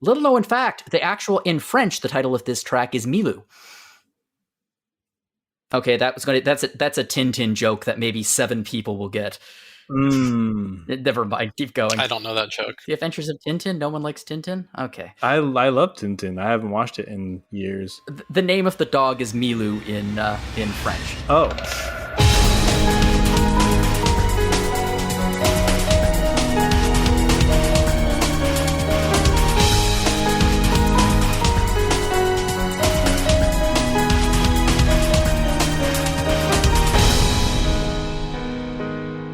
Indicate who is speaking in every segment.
Speaker 1: Little known fact, in French, the title of this track is Milou. Okay, that's a Tintin joke that maybe 7 people will get. Never mind, keep going.
Speaker 2: I don't know that joke.
Speaker 1: The Adventures of Tintin? No one likes Tintin? Okay.
Speaker 3: I love Tintin. I haven't watched it in years.
Speaker 1: The name of the dog is Milou in French.
Speaker 3: Oh.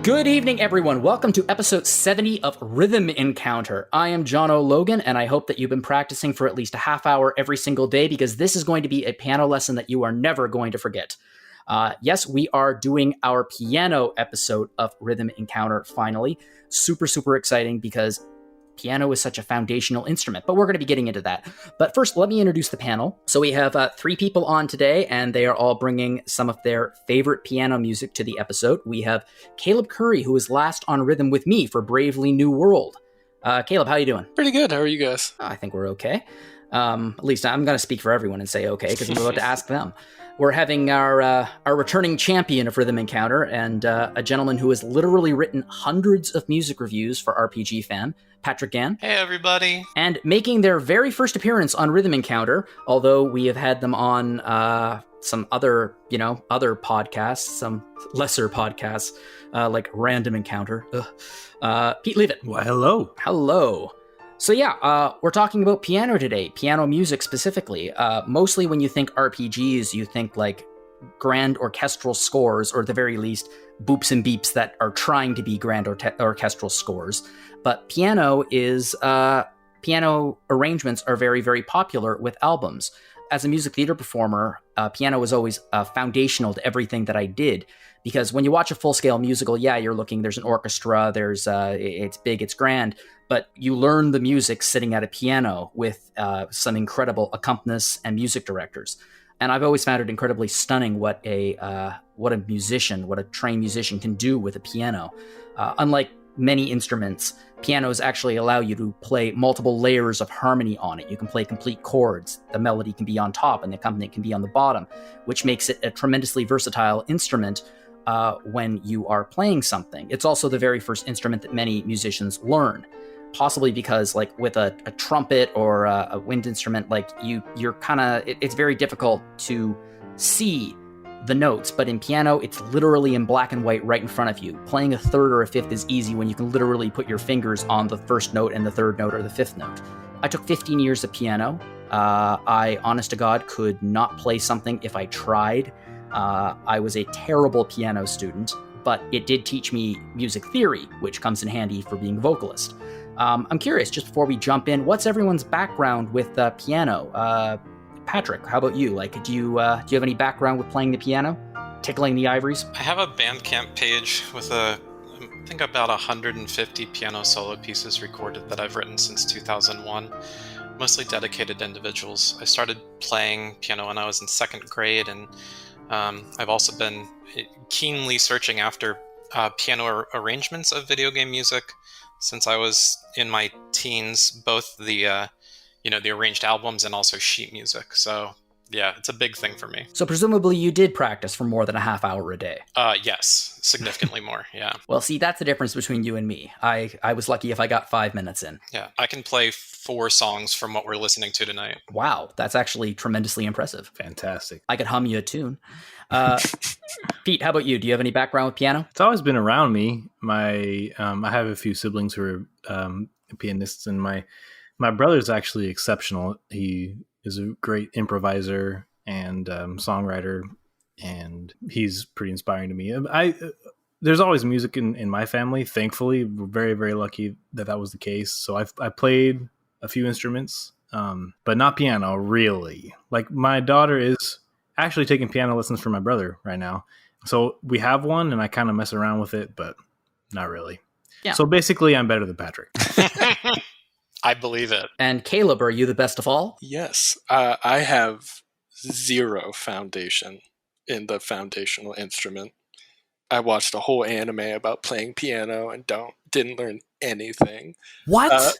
Speaker 1: Good evening, everyone. Welcome to episode 70 of Rhythm Encounter. I am Jono Logan, and I hope that you've been practicing for at least a half hour every single day, because this is going to be a piano lesson that you are never going to forget. Yes, we are doing our piano episode of Rhythm Encounter finally. Super, super exciting, because piano is such a foundational instrument, but we're going to be getting into that. But first, let me introduce the panel. So we have 3 people on today, and they are all bringing some of their favorite piano music to the episode. We have Kaleb Curry, who is last on Rhythm with me for Bravely New World. Kaleb, how you doing?
Speaker 2: Pretty good. How are you guys?
Speaker 1: I think we're okay. At least I'm going to speak for everyone and say okay, because I'm about to ask them. We're having our returning champion of Rhythm Encounter, and a gentleman who has literally written hundreds of music reviews for RPG Fan, Patrick Gann.
Speaker 2: Hey, everybody.
Speaker 1: And making their very first appearance on Rhythm Encounter, although we have had them on some other podcasts, some lesser podcasts, like Random Encounter. Pete Leavitt.
Speaker 3: Well, hello.
Speaker 1: Hello. So yeah, we're talking about piano today, piano music specifically. Mostly when you think RPGs, you think like grand orchestral scores, or at the very least, boops and beeps that are trying to be grand orchestral scores. But piano arrangements are very, very popular with albums. As a music theater performer, piano was always foundational to everything that I did. Because when you watch a full-scale musical, yeah, you're looking, there's an orchestra, it's big, it's grand, but you learn the music sitting at a piano with some incredible accompanists and music directors. And I've always found it incredibly stunning what a trained musician can do with a piano. Unlike many instruments, pianos actually allow you to play multiple layers of harmony on it. You can play complete chords. The melody can be on top and the accompaniment can be on the bottom, which makes it a tremendously versatile instrument when you are playing something. It's also the very first instrument that many musicians learn, possibly because like with a trumpet or a wind instrument, like it's very difficult to see the notes, but in piano, it's literally in black and white right in front of you. Playing a third or a fifth is easy when you can literally put your fingers on the first note and the third note or the fifth note. I took 15 years of piano. I, honest to God, could not play something if I tried. I was a terrible piano student, but it did teach me music theory, which comes in handy for being a vocalist. I'm curious, just before we jump in, what's everyone's background with piano? Patrick, how about you? Like, do you have any background with playing the piano, tickling the ivories?
Speaker 2: I have a Bandcamp page with I think about 150 piano solo pieces recorded that I've written since 2001, mostly dedicated to individuals. I started playing piano when I was in 2nd grade, and I've also been keenly searching after piano arrangements of video game music since I was in my teens, both the arranged albums and also sheet music. So yeah, it's a big thing for me.
Speaker 1: So presumably you did practice for more than a half hour a day.
Speaker 2: Yes, significantly more, yeah.
Speaker 1: Well, see, that's the difference between you and me. I was lucky if I got 5 minutes in.
Speaker 2: Yeah, I can play 4 songs from what we're listening to tonight.
Speaker 1: Wow, that's actually tremendously impressive.
Speaker 3: Fantastic.
Speaker 1: I could hum you a tune. Pete, how about you? Do you have any background with piano?
Speaker 3: It's always been around me. I have a few siblings who are pianists, and my brother's actually exceptional. He is a great improviser and songwriter, and he's pretty inspiring to me. There's always music in my family. Thankfully, we're very, very lucky that was the case. So I played a few instruments, but not piano, really. Like, my daughter is actually taking piano lessons from my brother right now. So we have one, and I kind of mess around with it, but not really. Yeah. So basically, I'm better than Patrick.
Speaker 2: I believe it.
Speaker 1: And Kaleb, are you the best of all?
Speaker 4: Yes. I have 0 foundation in the foundational instrument. I watched a whole anime about playing piano and didn't learn anything.
Speaker 1: What?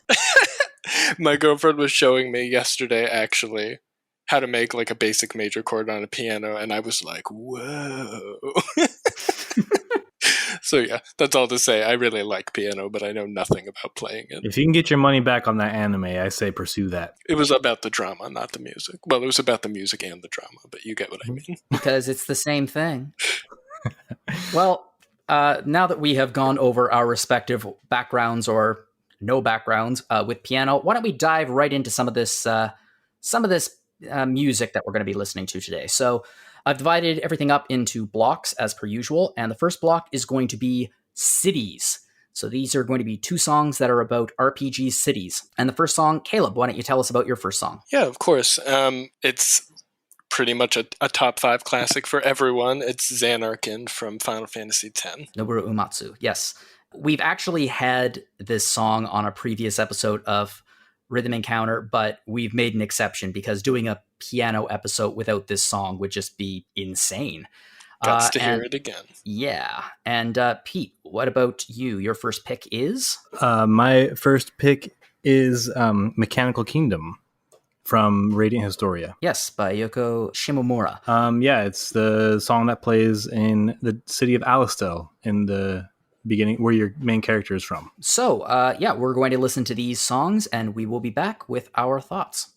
Speaker 4: My girlfriend was showing me yesterday, actually, how to make like a basic major chord on a piano, and I was like, whoa. So yeah, that's all to say. I really like piano, but I know nothing about playing it.
Speaker 3: If you can get your money back on that anime, I say pursue that.
Speaker 4: It was about the drama, not the music. Well, it was about the music and the drama, but you get what I mean.
Speaker 1: Because it's the same thing. Well, now that we have gone over our respective backgrounds or no backgrounds with piano, why don't we dive right into some of this music that we're going to be listening to today? So I've divided everything up into blocks as per usual, and the first block is going to be cities. So these are going to be 2 songs that are about RPG cities. And the first song, Kaleb, why don't you tell us about your first song?
Speaker 4: Yeah, of course. It's pretty much a top 5 classic for everyone. It's Zanarkand from Final Fantasy X.
Speaker 1: Nobuo Uematsu, yes. We've actually had this song on a previous episode of Rhythm Encounter, but we've made an exception because doing a piano episode without this song would just be insane.
Speaker 4: Got to hear it again.
Speaker 1: Yeah. And Pete, what about you? Your first pick is?
Speaker 3: My first pick is Mechanical Kingdom from Radiant Historia.
Speaker 1: Yes, by Yoko Shimomura.
Speaker 3: Yeah, it's the song that plays in the city of Alistel in the beginning, where your main character is from.
Speaker 1: So, yeah, we're going to listen to these songs, and we will be back with our thoughts.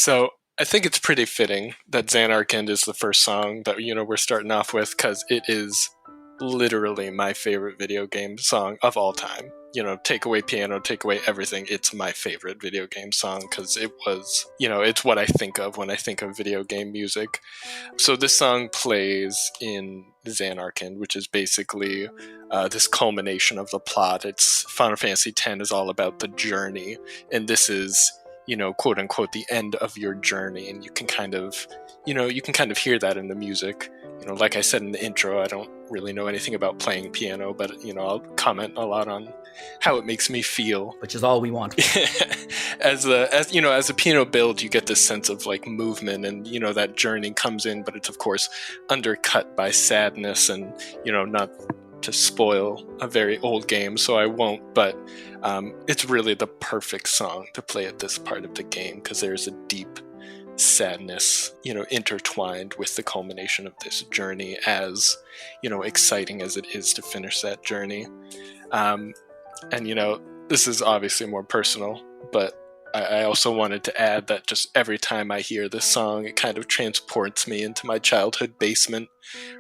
Speaker 4: So I think it's pretty fitting that Zanarkand is the first song that we're starting off with, because it is literally my favorite video game song of all time. Take away piano, take away everything. It's my favorite video game song because it was, it's what I think of when I think of video game music. So this song plays in Zanarkand, which is basically this culmination of the plot. It's Final Fantasy X is all about the journey, and this is, quote unquote, the end of your journey, and you can kind of hear that in the music. Like I said in the intro, I don't really know anything about playing piano, but I'll comment a lot on how it makes me feel,
Speaker 1: which is all we want.
Speaker 4: as a piano build, you get this sense of like movement, and that journey comes in, but it's of course undercut by sadness, and not to spoil a very old game, so I won't, but it's really the perfect song to play at this part of the game, because there's a deep sadness, intertwined with the culmination of this journey, as exciting as it is to finish that journey. And this is obviously more personal, but I also wanted to add that just every time I hear this song, it kind of transports me into my childhood basement,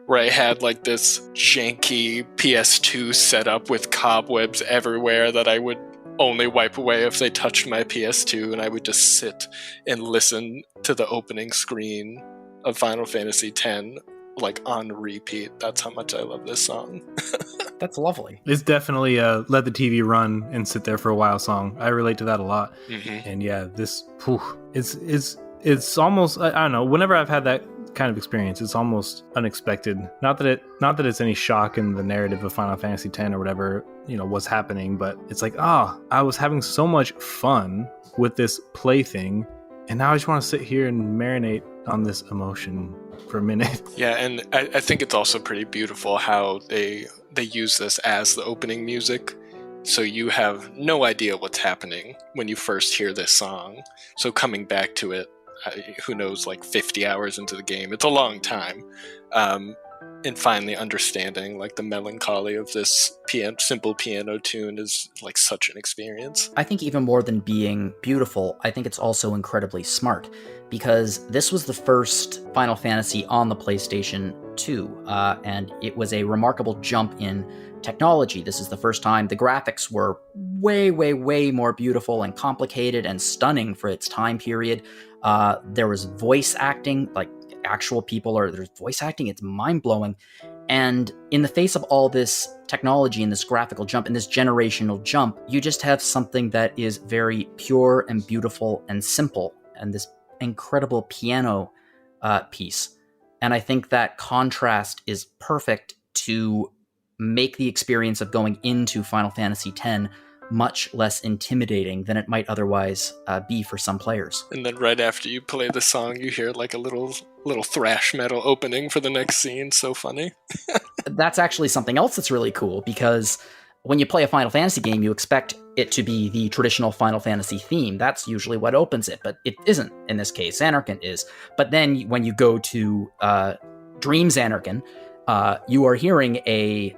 Speaker 4: where I had like this janky PS2 setup with cobwebs everywhere that I would only wipe away if they touched my PS2, and I would just sit and listen to the opening screen of Final Fantasy X like on repeat. That's how much I love this song.
Speaker 1: That's lovely.
Speaker 3: It's definitely a let the TV run and sit there for a while song. I relate to that a lot. Mm-hmm. And yeah, this it's almost, I don't know, whenever I've had that kind of experience, it's almost unexpected. Not that it's any shock in the narrative of Final Fantasy X or whatever, what's happening, but it's like, I was having so much fun with this plaything, and now I just want to sit here and marinate on this emotion for a minute.
Speaker 4: Yeah, and I think it's also pretty beautiful how they use this as the opening music, so you have no idea what's happening when you first hear this song. So coming back to it, who knows, like 50 hours into the game, it's a long time, and finally understanding like the melancholy of this simple piano tune is like such an experience.
Speaker 1: I think even more than being beautiful, I think it's also incredibly smart, because this was the first Final Fantasy on the PlayStation 2, and it was a remarkable jump in technology. This is the first time the graphics were way, way, way more beautiful and complicated and stunning for its time period. There was voice acting, like actual people, or there's voice acting. It's mind-blowing. And in the face of all this technology and this graphical jump and this generational jump, you just have something that is very pure and beautiful and simple, and this incredible piano piece. And I think that contrast is perfect to make the experience of going into Final Fantasy X much less intimidating than it might otherwise be for some players.
Speaker 4: And then right after you play the song, you hear like a little thrash metal opening for the next scene. So funny.
Speaker 1: That's actually something else that's really cool, because when you play a Final Fantasy game, you expect it to be the traditional Final Fantasy theme. That's usually what opens it, but it isn't in this case. Zanarkand is. But then when you go to Dream Zanarkand, you are hearing a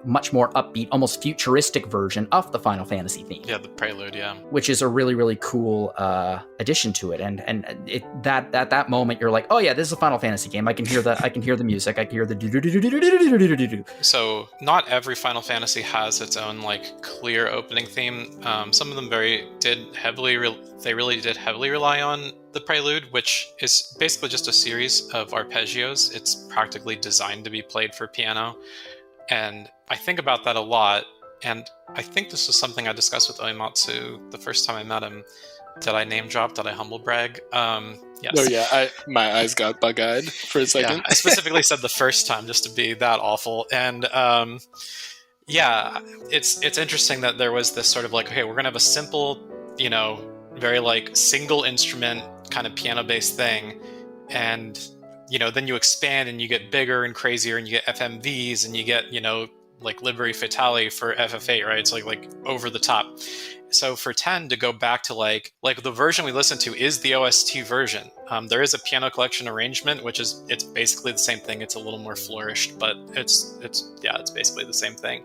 Speaker 1: much more upbeat, almost futuristic version of the Final Fantasy theme.
Speaker 2: Yeah, the prelude, yeah.
Speaker 1: Which is a really, really cool addition to it. And at that moment, you're like, oh yeah, this is a Final Fantasy game. I can hear the music. I can hear the do-do-do-do-do-do-do-do-do-do.
Speaker 2: So not every Final Fantasy has its own like clear opening theme. Some of them really did heavily rely on the prelude, which is basically just a series of arpeggios. It's practically designed to be played for piano, and I think about that a lot. And I think this was something I discussed with Uematsu the first time I met him. Did I name drop? Did I humble brag? Yes.
Speaker 4: Oh yeah, my eyes got bug-eyed for a second.
Speaker 2: Yeah, I specifically said the first time just to be that awful. And yeah, it's interesting that there was this sort of like, okay, we're gonna have a simple, very like single instrument kind of piano-based thing, and then you expand and you get bigger and crazier, and you get FMVs, and you get like Liberi Fatale for FF8, right? It's like over the top. So for 10 to go back to like the version we listened to is the OST version. There is a piano collection arrangement, which it's basically the same thing. It's a little more flourished, but it's basically the same thing.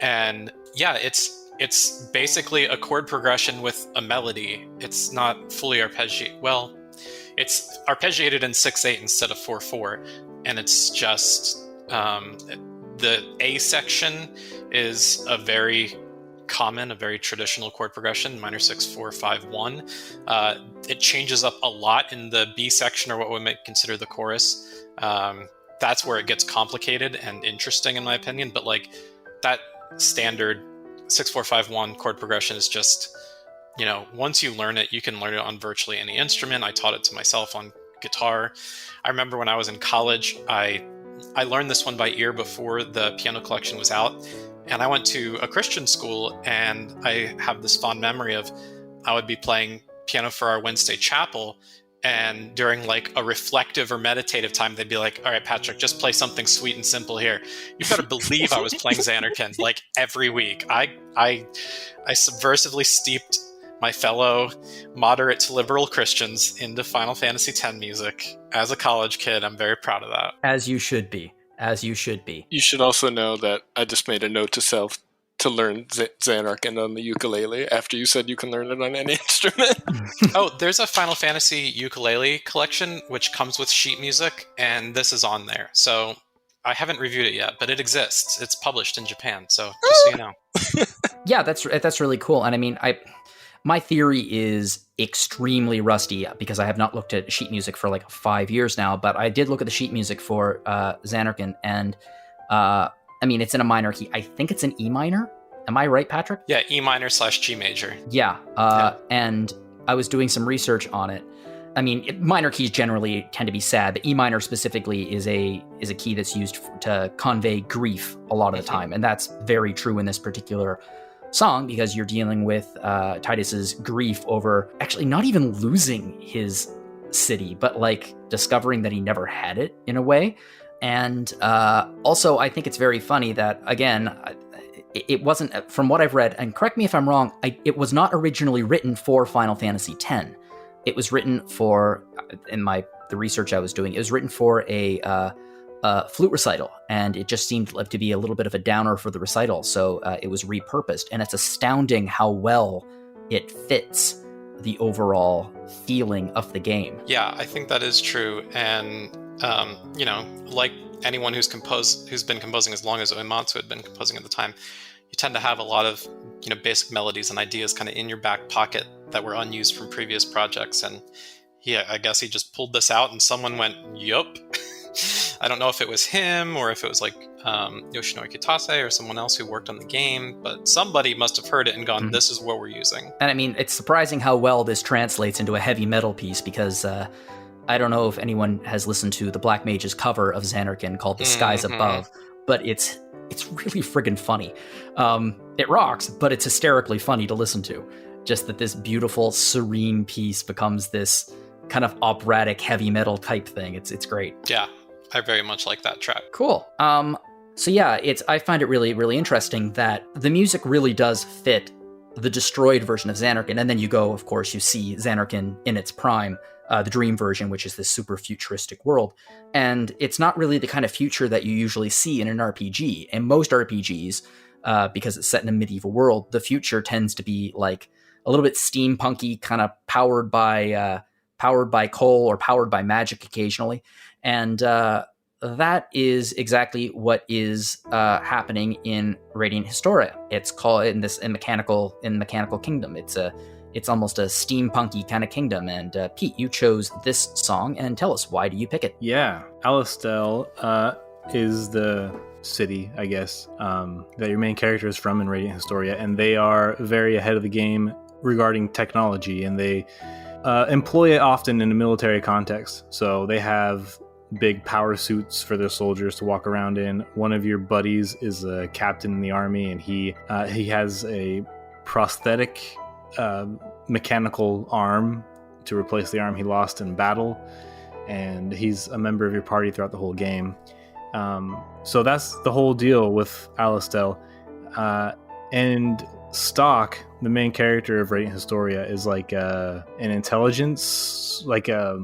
Speaker 2: And yeah, it's basically a chord progression with a melody. It's not fully arpeggio. Well, it's arpeggiated in 6/8 instead of 4/4, and it's just the A section is a very traditional chord progression, minor 6, 4, 5, 1. It changes up a lot in the B section, or what we might consider the chorus. That's where it gets complicated and interesting, in my opinion. But like that standard 6, 4, 5, 1 chord progression is just, once you learn it, you can learn it on virtually any instrument. I taught it to myself on guitar. I remember when I was in college, I learned this one by ear before the piano collection was out. And I went to a Christian school, and I have this fond memory of I would be playing piano for our Wednesday chapel, and during like a reflective or meditative time, they'd be like, all right, Patrick, just play something sweet and simple here. You better believe I was playing Zanarkand like every week. I subversively steeped my fellow moderate to liberal Christians into Final Fantasy X music as a college kid. I'm very proud of that.
Speaker 1: As you should be. As you should be.
Speaker 4: You should also know that I just made a note to self to learn Zanarkand on the ukulele after you said you can learn it on any instrument.
Speaker 2: Oh, there's a Final Fantasy ukulele collection which comes with sheet music, and this is on there. So I haven't reviewed it yet, but it exists. It's published in Japan, so just so you know.
Speaker 1: Yeah, that's really cool. And I mean, my theory is extremely rusty because I have not looked at sheet music for like 5 years now, but I did look at the sheet music for Zanarkand, and I mean, it's in a minor key. I think it's an E minor. Am I right, Patrick?
Speaker 2: Yeah, E minor / G major.
Speaker 1: Yeah, and I was doing some research on it. I mean, minor keys generally tend to be sad, but E minor specifically is a key that's used to convey grief a lot of the time, and that's very true in this particular song because you're dealing with Tidus's grief over actually not even losing his city, but like discovering that he never had it in a way. And also, I think it's very funny that, again, it wasn't, from what I've read, and correct me if I'm wrong, it was not originally written for Final Fantasy X. It was written for, the research I was doing, it was written for a flute recital, and it just seemed like to be a little bit of a downer for the recital, so it was repurposed. And it's astounding how well it fits the overall feeling of the game.
Speaker 2: Yeah, I think that is true. And like anyone who's been composing as long as Uematsu had been composing at the time, you tend to have a lot of basic melodies and ideas kind of in your back pocket that were unused from previous projects. And yeah, I guess he just pulled this out, and someone went, "Yup." I don't know if it was him or if it was like Yoshinori Kitase or someone else who worked on the game, but somebody must have heard it and gone, "This is what we're using."
Speaker 1: And I mean, it's surprising how well this translates into a heavy metal piece, because I don't know if anyone has listened to the Black Mage's cover of Zanarkand called "The Skies Above," but it's really friggin' funny. It rocks, but it's hysterically funny to listen to. Just that this beautiful, serene piece becomes this kind of operatic heavy metal type thing. It's great.
Speaker 2: Yeah, I very much like that track.
Speaker 1: Cool. So yeah, I find it really, really interesting that the music really does fit the destroyed version of Zanarkand, and then you go, of course, you see Zanarkand in its prime, the Dream version, which is this super futuristic world, and it's not really the kind of future that you usually see in an RPG. In most RPGs, because it's set in a medieval world, the future tends to be like a little bit steampunky, kind of powered by coal or powered by magic occasionally, and that is exactly what is happening in Radiant Historia. It's called in Mechanical Kingdom. It's almost a steampunky kind of kingdom. And Pete, you chose this song, and tell us, why do you pick it?
Speaker 3: Yeah, Alistel is the city, I guess, that your main character is from in Radiant Historia, and they are very ahead of the game regarding technology, and they employ it often in a military context. So they have big power suits for their soldiers to walk around in. One of your buddies is a captain in the army, and he has a prosthetic mechanical arm to replace the arm he lost in battle, and he's a member of your party throughout the whole game. So that's the whole deal with Alistel. And Stock, the main character of Radiant Historia, is like an intelligence, like a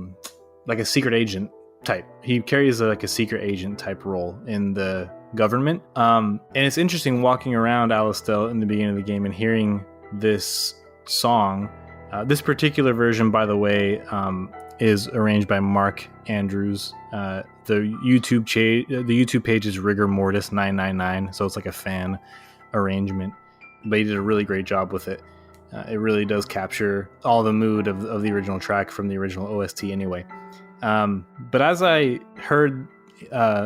Speaker 3: secret agent type. He carries a secret agent type role in the government. And it's interesting walking around Alistel in the beginning of the game and hearing this song. This particular version, by the way, is arranged by Mark Andrews. The YouTube page is Rigor Mortis 999, so it's like a fan arrangement. But he did a really great job with it. It really does capture all the mood of the original track from the original OST anyway. But as I heard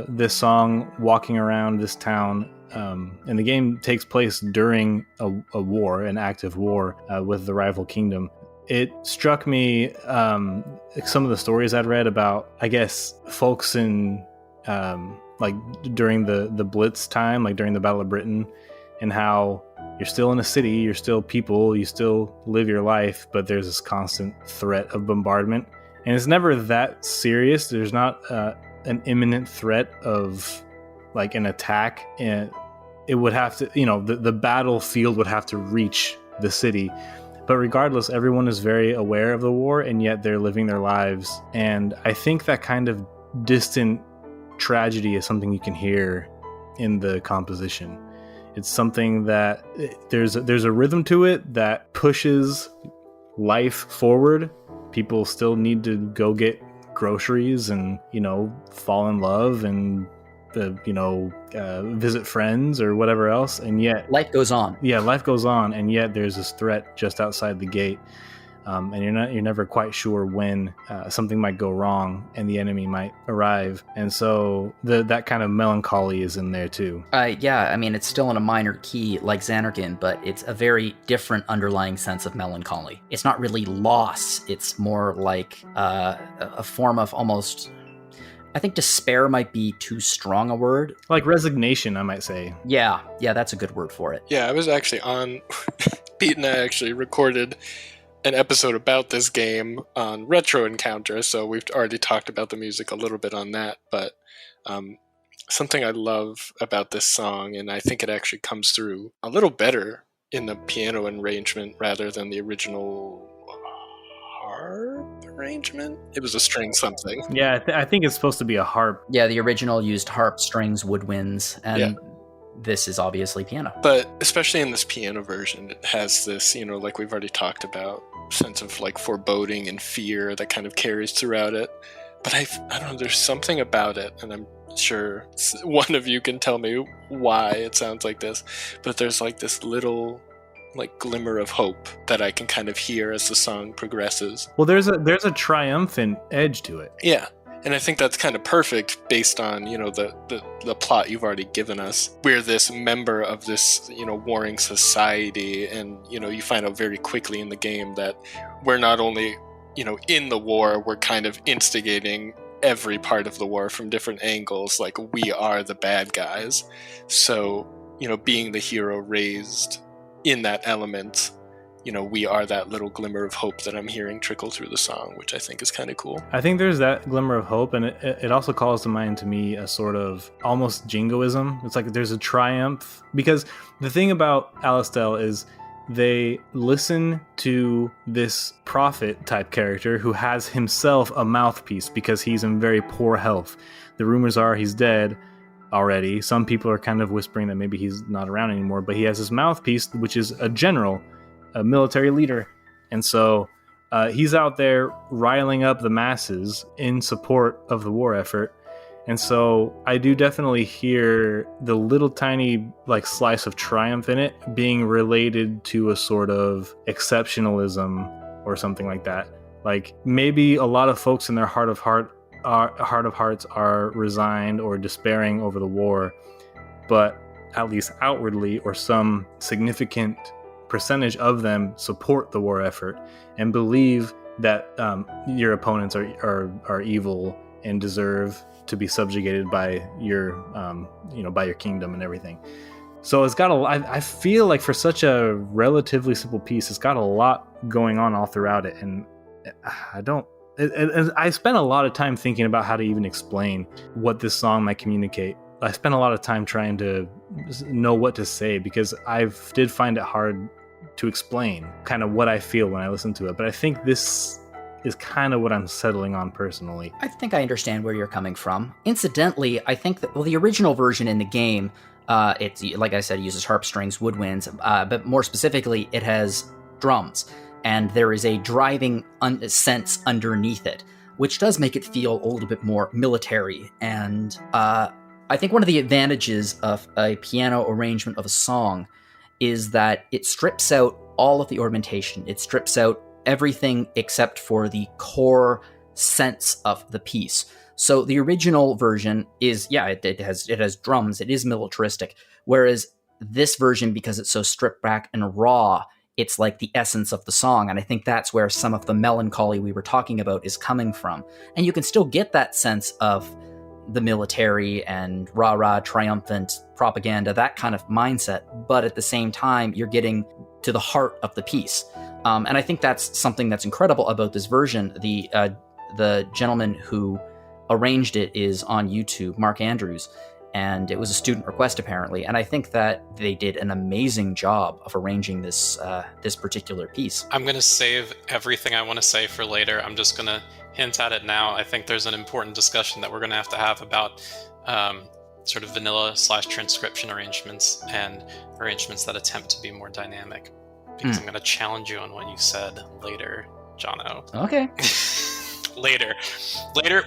Speaker 3: this song walking around this town, and the game takes place during a war, an active war with the rival kingdom, it struck me some of the stories I'd read about, I guess, folks in like during the Blitz time, like during the Battle of Britain, and how you're still in a city, you're still people, you still live your life, but there's this constant threat of bombardment. And it's never that serious. There's not an imminent threat of like an attack. And it would have to, the battlefield would have to reach the city. But regardless, everyone is very aware of the war, and yet they're living their lives. And I think that kind of distant tragedy is something you can hear in the composition. It's something that there's a rhythm to it that pushes life forward. People still need to go get groceries and, fall in love and, visit friends or whatever else. And yet
Speaker 1: life goes on.
Speaker 3: Yeah, life goes on. And yet there's this threat just outside the gate. And you're never quite sure when something might go wrong and the enemy might arrive. And so that kind of melancholy is in there too.
Speaker 1: Yeah, I mean, it's still in a minor key like Zanarkand, but it's a very different underlying sense of melancholy. It's not really loss. It's more like a form of almost, I think despair might be too strong a word.
Speaker 3: Like resignation, I might say.
Speaker 1: Yeah, that's a good word for it.
Speaker 4: Yeah, I was actually on, Pete and I actually recorded an episode about this game on Retro Encounter, so we've already talked about the music a little bit on that, but something I love about this song, and I think it actually comes through a little better in the piano arrangement rather than the original harp arrangement. It was a string something.
Speaker 3: Yeah, I think it's supposed to be a harp.
Speaker 1: Yeah, the original used harp, strings, woodwinds, and this is obviously piano.
Speaker 4: But especially in this piano version, it has this, like we've already talked about, sense of like foreboding and fear that kind of carries throughout it. But I don't know, there's something about it, and I'm sure one of you can tell me why it sounds like this, but there's like this little like glimmer of hope that I can kind of hear as the song progresses.
Speaker 3: Well, there's a triumphant edge to it.
Speaker 4: Yeah. And I think that's kind of perfect based on, the plot you've already given us. We're this member of this, warring society, and, you find out very quickly in the game that we're not only, in the war, we're kind of instigating every part of the war from different angles, like we are the bad guys. So, being the hero raised in that element, we are that little glimmer of hope that I'm hearing trickle through the song, which I think is kind of cool.
Speaker 3: I think there's that glimmer of hope, and it also calls to mind to me a sort of almost jingoism. It's like there's a triumph, because the thing about Alastel is they listen to this prophet type character who has himself a mouthpiece because he's in very poor health. The rumors are he's dead already. Some people are kind of whispering that maybe he's not around anymore, but he has his mouthpiece, which is a general, a military leader. And so he's out there riling up the masses in support of the war effort. And so I do definitely hear the little tiny like slice of triumph in it being related to a sort of exceptionalism or something like that. Like maybe a lot of folks in their heart of hearts are resigned or despairing over the war, but at least outwardly, or some significant percentage of them support the war effort and believe that your opponents are evil and deserve to be subjugated by your by your kingdom and everything. So it's got I feel like for such a relatively simple piece, it's got a lot going on all throughout it, and I spent a lot of time thinking about how to even explain what this song might communicate. I spent a lot of time trying to know what to say, because I did find it hard to explain kind of what I feel when I listen to it. But I think this is kind of what I'm settling on personally.
Speaker 1: I think I understand where you're coming from. Incidentally, I think that the original version in the game, it's like I said, uses harp, strings, woodwinds, but more specifically, it has drums, and there is a driving sense underneath it. which does make it feel a little bit more military. And I think one of the advantages of a piano arrangement of a song is that it strips out all of the ornamentation. It strips out everything except for the core sense of the piece. So the original version is, it has drums, it is militaristic, whereas this version, because it's so stripped back and raw, it's like the essence of the song. And I think that's where some of the melancholy we were talking about is coming from. And you can still get that sense of the military and rah-rah, triumphant propaganda, that kind of mindset. But at the same time, you're getting to the heart of the piece. And I think that's something that's incredible about this version. The gentleman who arranged it is on YouTube, Mark Andrews, and it was a student request apparently. And I think that they did an amazing job of arranging this particular piece.
Speaker 2: I'm going to save everything I want to say for later. I'm just going to hint at it now. I think there's an important discussion that we're going to have about sort of vanilla/transcription arrangements and arrangements that attempt to be more dynamic. Because I'm going to challenge you on what you said later, Jono.
Speaker 1: Okay.
Speaker 2: Later,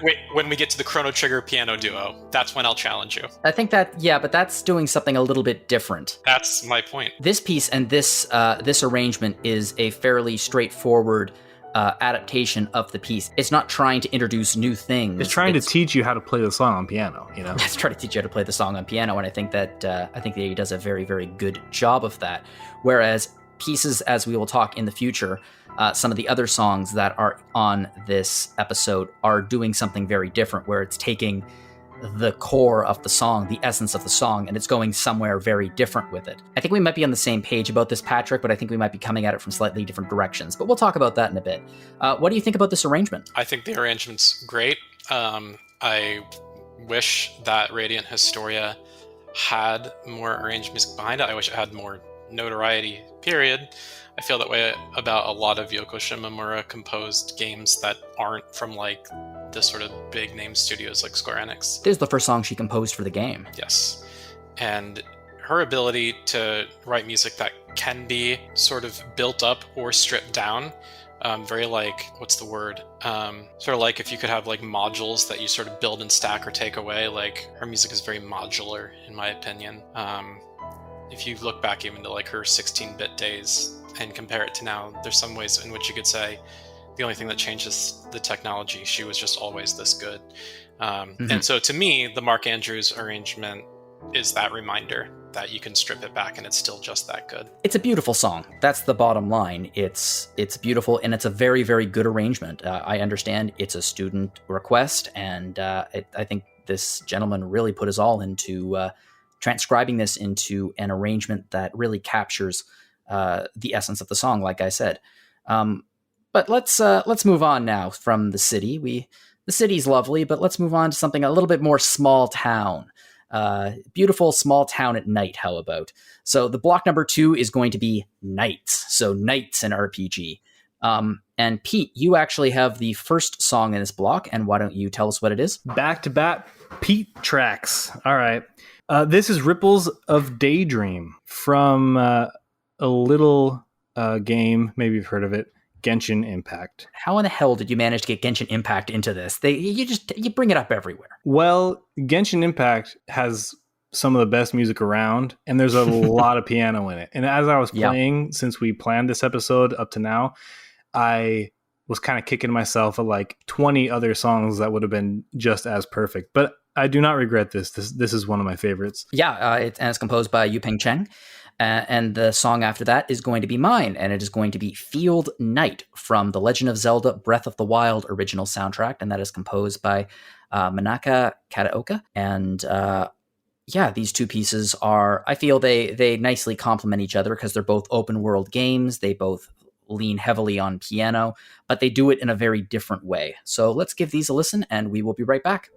Speaker 2: wait, when we get to the Chrono Trigger piano duo, that's when I'll challenge you.
Speaker 1: I think that, but that's doing something a little bit different.
Speaker 2: That's my point.
Speaker 1: This piece and this arrangement is a fairly straightforward adaptation of the piece. It's not trying to introduce new things.
Speaker 3: It's trying to teach you how to play the song on piano, you know?
Speaker 1: It's trying to teach you how to play the song on piano, and I think that he does a very, very good job of that. Whereas pieces, as we will talk in the future, some of the other songs that are on this episode are doing something very different, where it's taking the core of the song, the essence of the song, and it's going somewhere very different with it. I think we might be on the same page about this, Patrick, but I think we might be coming at it from slightly different directions. But we'll talk about that in a bit. What do you think about this arrangement?
Speaker 2: I think the arrangement's great. I wish that Radiant Historia had more arranged music behind it. I wish it had more notoriety, period. I feel that way about a lot of Yoko Shimomura composed games that aren't from like the sort of big name studios like Square Enix.
Speaker 1: This is the first song she composed for the game.
Speaker 2: Yes. And her ability to write music that can be sort of built up or stripped down, very like, what's the word? Sort of like if you could have like modules that you sort of build and stack or take away, like her music is very modular in my opinion. If you look back even to like her 16-bit days and compare it to now, there's some ways in which you could say the only thing that changes the technology, she was just always this good. And so to me, the Mark Andrews arrangement is that reminder that you can strip it back and it's still just that good. It's
Speaker 1: a beautiful song. That's the bottom line. It's beautiful, and it's a very, very good arrangement. I understand it's a student request, and I think this gentleman really put his all into transcribing this into an arrangement that really captures the essence of the song, like I said. But let's move on now from the city. The city's lovely, but let's move on to something a little bit more small town. Beautiful small town at night, how about? So the block number 2 is going to be Knights. So Knights in RPG. And Pete, you actually have the first song in this block, and why don't you tell us what it is?
Speaker 3: Back-to-back Pete tracks. All right. This is Ripples of Daydream from a little game, maybe you've heard of it, Genshin Impact.
Speaker 1: How in the hell did you manage to get Genshin Impact into this? You bring it up everywhere.
Speaker 3: Well, Genshin Impact has some of the best music around, and there's a lot of piano in it. And as I was playing, since we planned this episode up to now, I was kind of kicking myself at like 20 other songs that would have been just as perfect. But I do not regret this. This is one of my favorites.
Speaker 1: Yeah, it's composed by Yu-Peng Cheng. And the song after that is going to be mine, and it is going to be Field Night from The Legend of Zelda Breath of the Wild original soundtrack, and that is composed by Manaka Kataoka. And these two pieces are, I feel they nicely complement each other because they're both open world games. They both lean heavily on piano, but they do it in a very different way. So let's give these a listen, and we will be right back.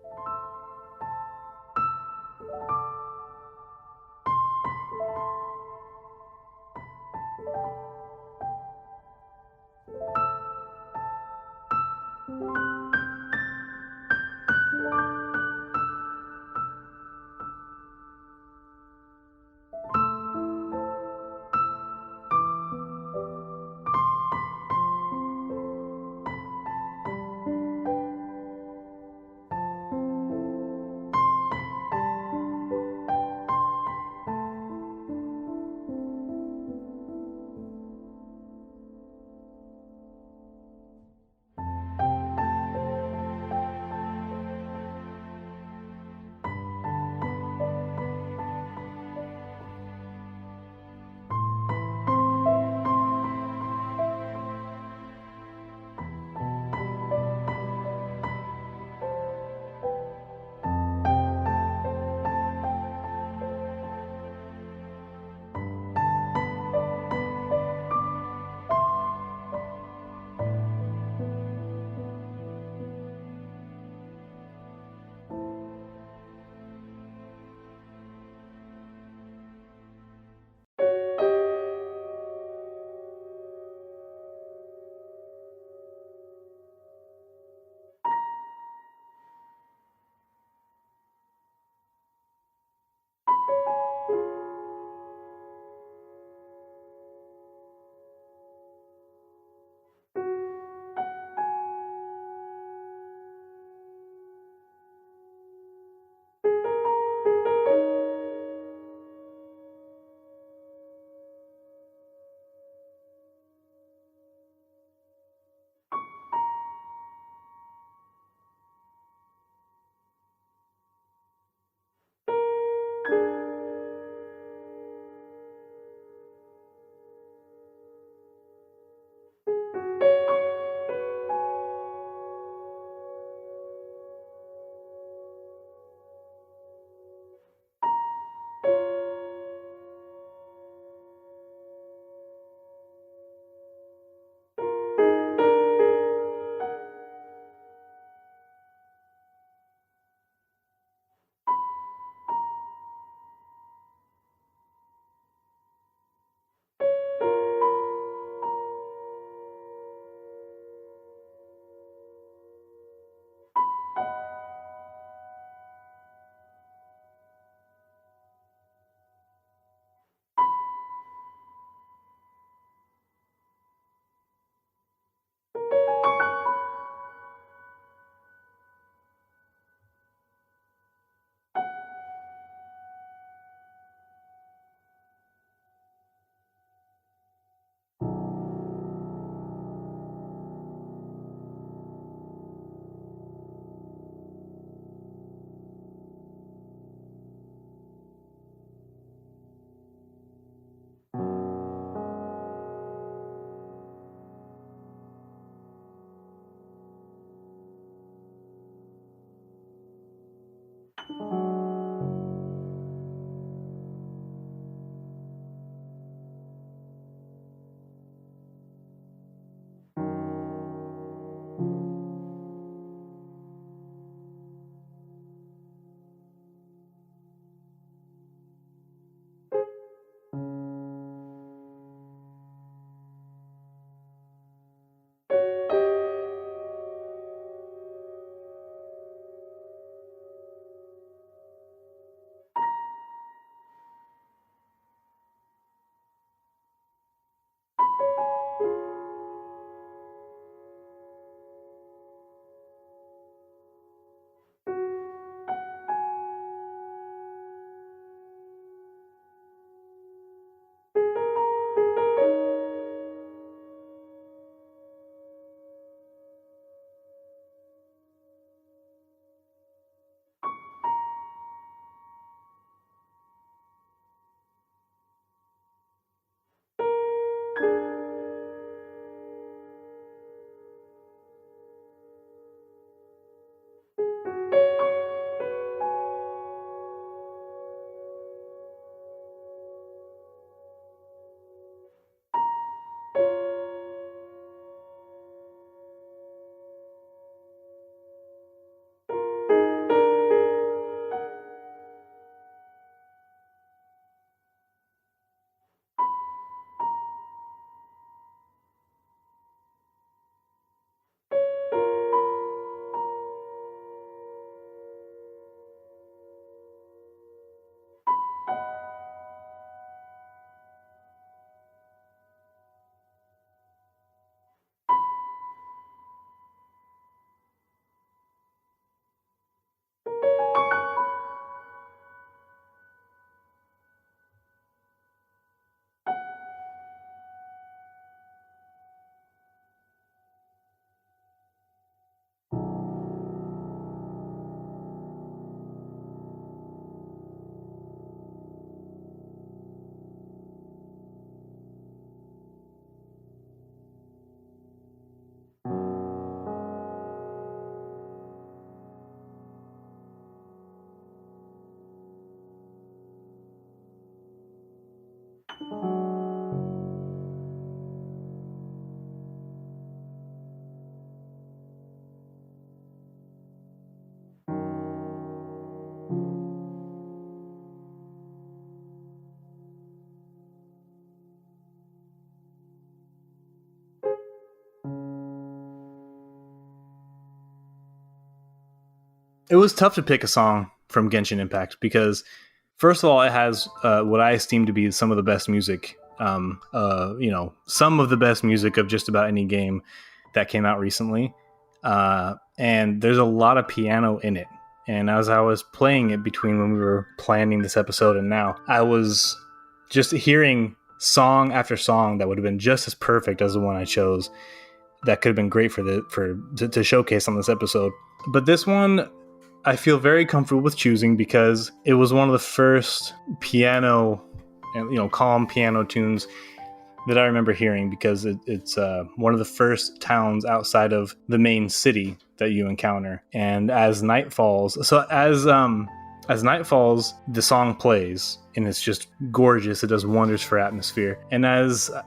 Speaker 3: It was tough to pick a song from Genshin Impact because, first of all, it has what I esteem to be some of the best music. Some of the best music of just about any game that came out recently. And there's a lot of piano in it. And as I was playing it between when we were planning this episode and now, I was just hearing song after song that would have been just as perfect as the one I chose. That could have been great to showcase on this episode. But this one, I feel very comfortable with choosing because it was one of the first piano, calm piano tunes that I remember hearing, because it's one of the first towns outside of the main city that you encounter. And as night falls, as night falls, the song plays, and it's just gorgeous. It does wonders for atmosphere. And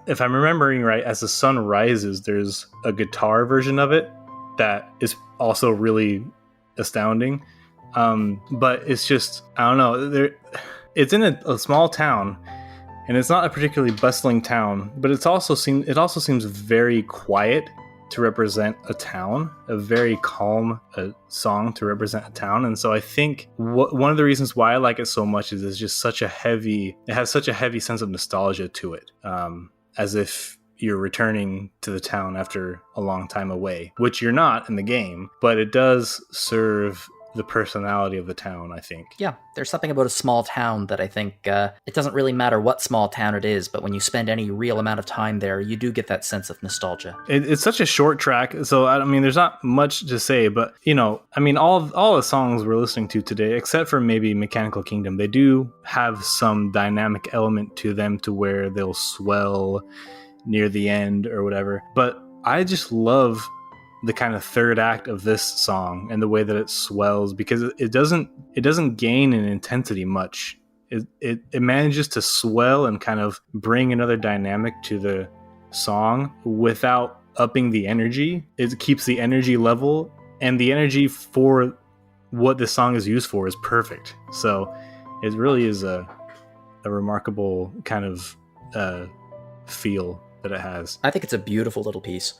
Speaker 3: if I'm remembering right, as the sun rises, there's a guitar version of it that is also really astounding. But it's just, I don't know. It's in a small town, and it's not a particularly bustling town, but it also seems very quiet to represent a town, a very calm song to represent a town. And so I think one of the reasons why I like it so much is it has such a heavy sense of nostalgia to it, as if you're returning to the town after a long time away, which you're not in the game, but it does serve the personality of the town, I think.
Speaker 1: Yeah, there's something about a small town that I think it doesn't really matter what small town it is, but when you spend any real amount of time there, you do get that sense of nostalgia.
Speaker 3: It's such a short track, so I mean, there's not much to say, but all the songs we're listening to today, except for maybe Mechanical Kingdom, they do have some dynamic element to them to where they'll swell near the end or whatever. But I just love the kind of third act of this song and the way that it swells, because it doesn't gain in intensity much. It manages to swell and kind of bring another dynamic to the song without upping the energy. It keeps the energy level, and the energy for what this song is used for is perfect. So it really is a remarkable kind of feel that it has.
Speaker 1: I think it's a beautiful little piece.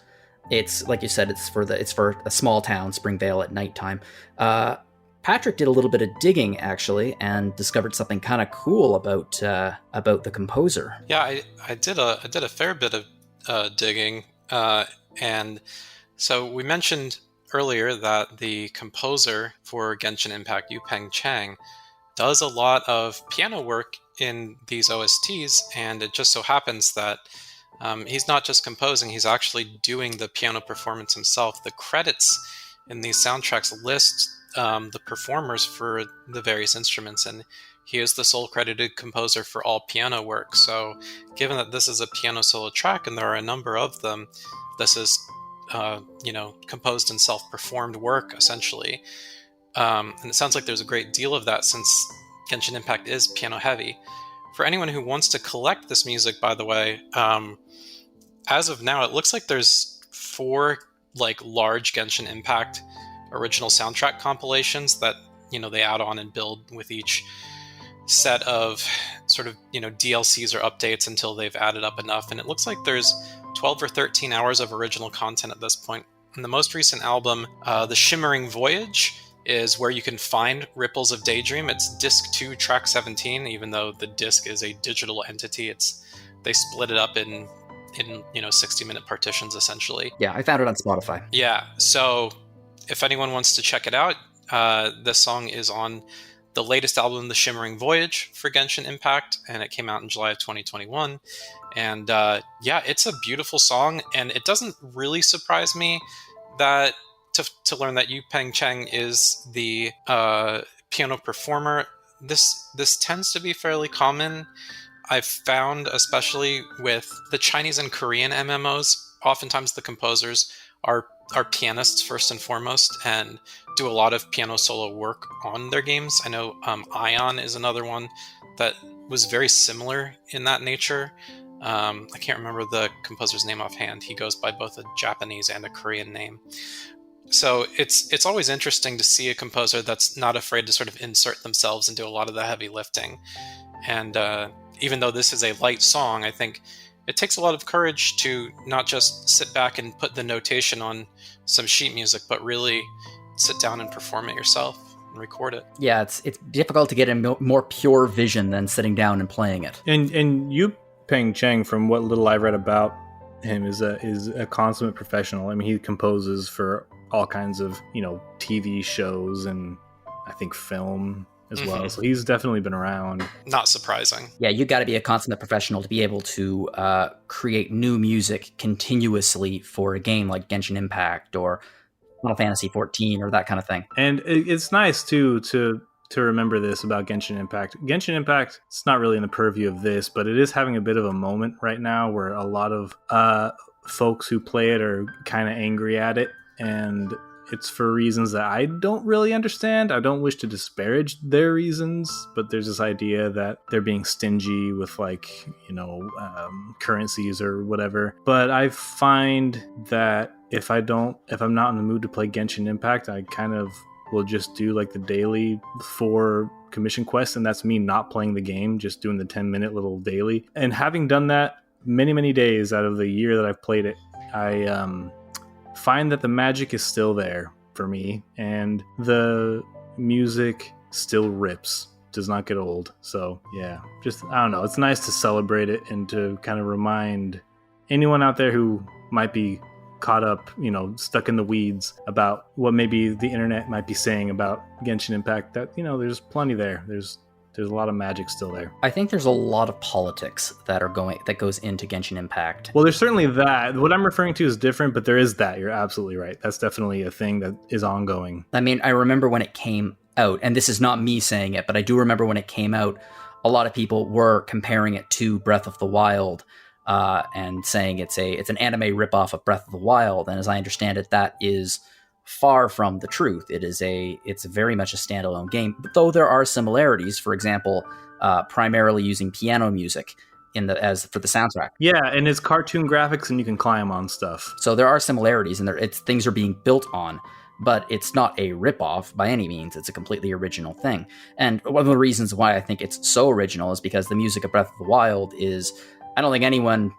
Speaker 1: It's, like you said, it's for a small town, Springvale, at nighttime. Patrick did a little bit of digging, actually, and discovered something kind of cool about the composer.
Speaker 2: Yeah, I did a fair bit of digging, and so we mentioned earlier that the composer for Genshin Impact, Yu-Peng Cheng, does a lot of piano work in these OSTs, and it just so happens that he's not just composing, he's actually doing the piano performance himself. The credits in these soundtracks list the performers for the various instruments, and he is the sole credited composer for all piano work. So given that this is a piano solo track, and there are a number of them, this is composed and self-performed work, essentially. And it sounds like there's a great deal of that, since Genshin Impact is piano heavy. For anyone who wants to collect this music, by the way, as of now, it looks like there's 4 large Genshin Impact original soundtrack compilations that they add on and build with each set of sort of DLCs or updates until they've added up enough. And it looks like there's 12 or 13 hours of original content at this point. In the most recent album, The Shimmering Voyage, is where you can find Ripples of Daydream. It's disc 2, track 17, even though the disc is a digital entity. They split it up in 60-minute partitions, essentially.
Speaker 1: Yeah, I found it on Spotify.
Speaker 2: Yeah, so if anyone wants to check it out, this song is on the latest album, The Shimmering Voyage, for Genshin Impact, and it came out in July of 2021. And it's a beautiful song, and it doesn't really surprise me that to learn that Yu-Peng Cheng is the piano performer. This tends to be fairly common. I've found, especially with the Chinese and Korean MMOs, oftentimes the composers are pianists first and foremost, and do a lot of piano solo work on their games. I know Ion is another one that was very similar in that nature. I can't remember the composer's name offhand. He goes by both a Japanese and a Korean name. So it's always interesting to see a composer that's not afraid to sort of insert themselves and do a lot of the heavy lifting. And even though this is a light song, I think it takes a lot of courage to not just sit back and put the notation on some sheet music, but really sit down and perform it yourself. and record it.
Speaker 1: Yeah, it's difficult to get a more pure vision than sitting down and playing it.
Speaker 3: And Yu-Peng Cheng, from what little I've read about him, is a consummate professional. I mean, he composes for all kinds of, TV shows and I think film as well. So he's definitely been around.
Speaker 2: Not surprising.
Speaker 1: Yeah, you got to be a consummate professional to be able to create new music continuously for a game like Genshin Impact or Final Fantasy 14 or that kind of thing.
Speaker 3: And it's nice too to remember this about Genshin Impact. Genshin Impact, it's not really in the purview of this, but it is having a bit of a moment right now where a lot of folks who play it are kind of angry at it, and it's for reasons that I don't really understand. I don't wish to disparage their reasons, but there's this idea that they're being stingy with currencies or whatever. But I find that if I'm not in the mood to play Genshin Impact, I kind of will just do like the daily 4 commission quests, and that's me not playing the game, just doing the 10-minute little daily. And having done that many, many days out of the year that I've played it, I find that the magic is still there for me, and the music still rips, does not get old. So yeah, just, I don't know, it's nice to celebrate it and to kind of remind anyone out there who might be caught up, stuck in the weeds about what maybe the internet might be saying about Genshin Impact, that there's plenty there. There's a lot of magic still there.
Speaker 1: I think there's a lot of politics that goes into Genshin Impact.
Speaker 3: Well, there's certainly that. What I'm referring to is different, but there is that. You're absolutely right. That's definitely a thing that is ongoing.
Speaker 1: I mean, I remember when it came out, and this is not me saying it, but I do remember when it came out, a lot of people were comparing it to Breath of the Wild, and saying it's an anime ripoff of Breath of the Wild. And as I understand it, that is far from the truth. It's very much a standalone game, though there are similarities. For example, primarily using piano music as for the soundtrack.
Speaker 3: Yeah, and it's cartoon graphics, and you can climb on stuff.
Speaker 1: So there are similarities, and things are being built on, but it's not a ripoff by any means. It's a completely original thing. And one of the reasons why I think it's so original is because the music of Breath of the Wild is, I don't think anyone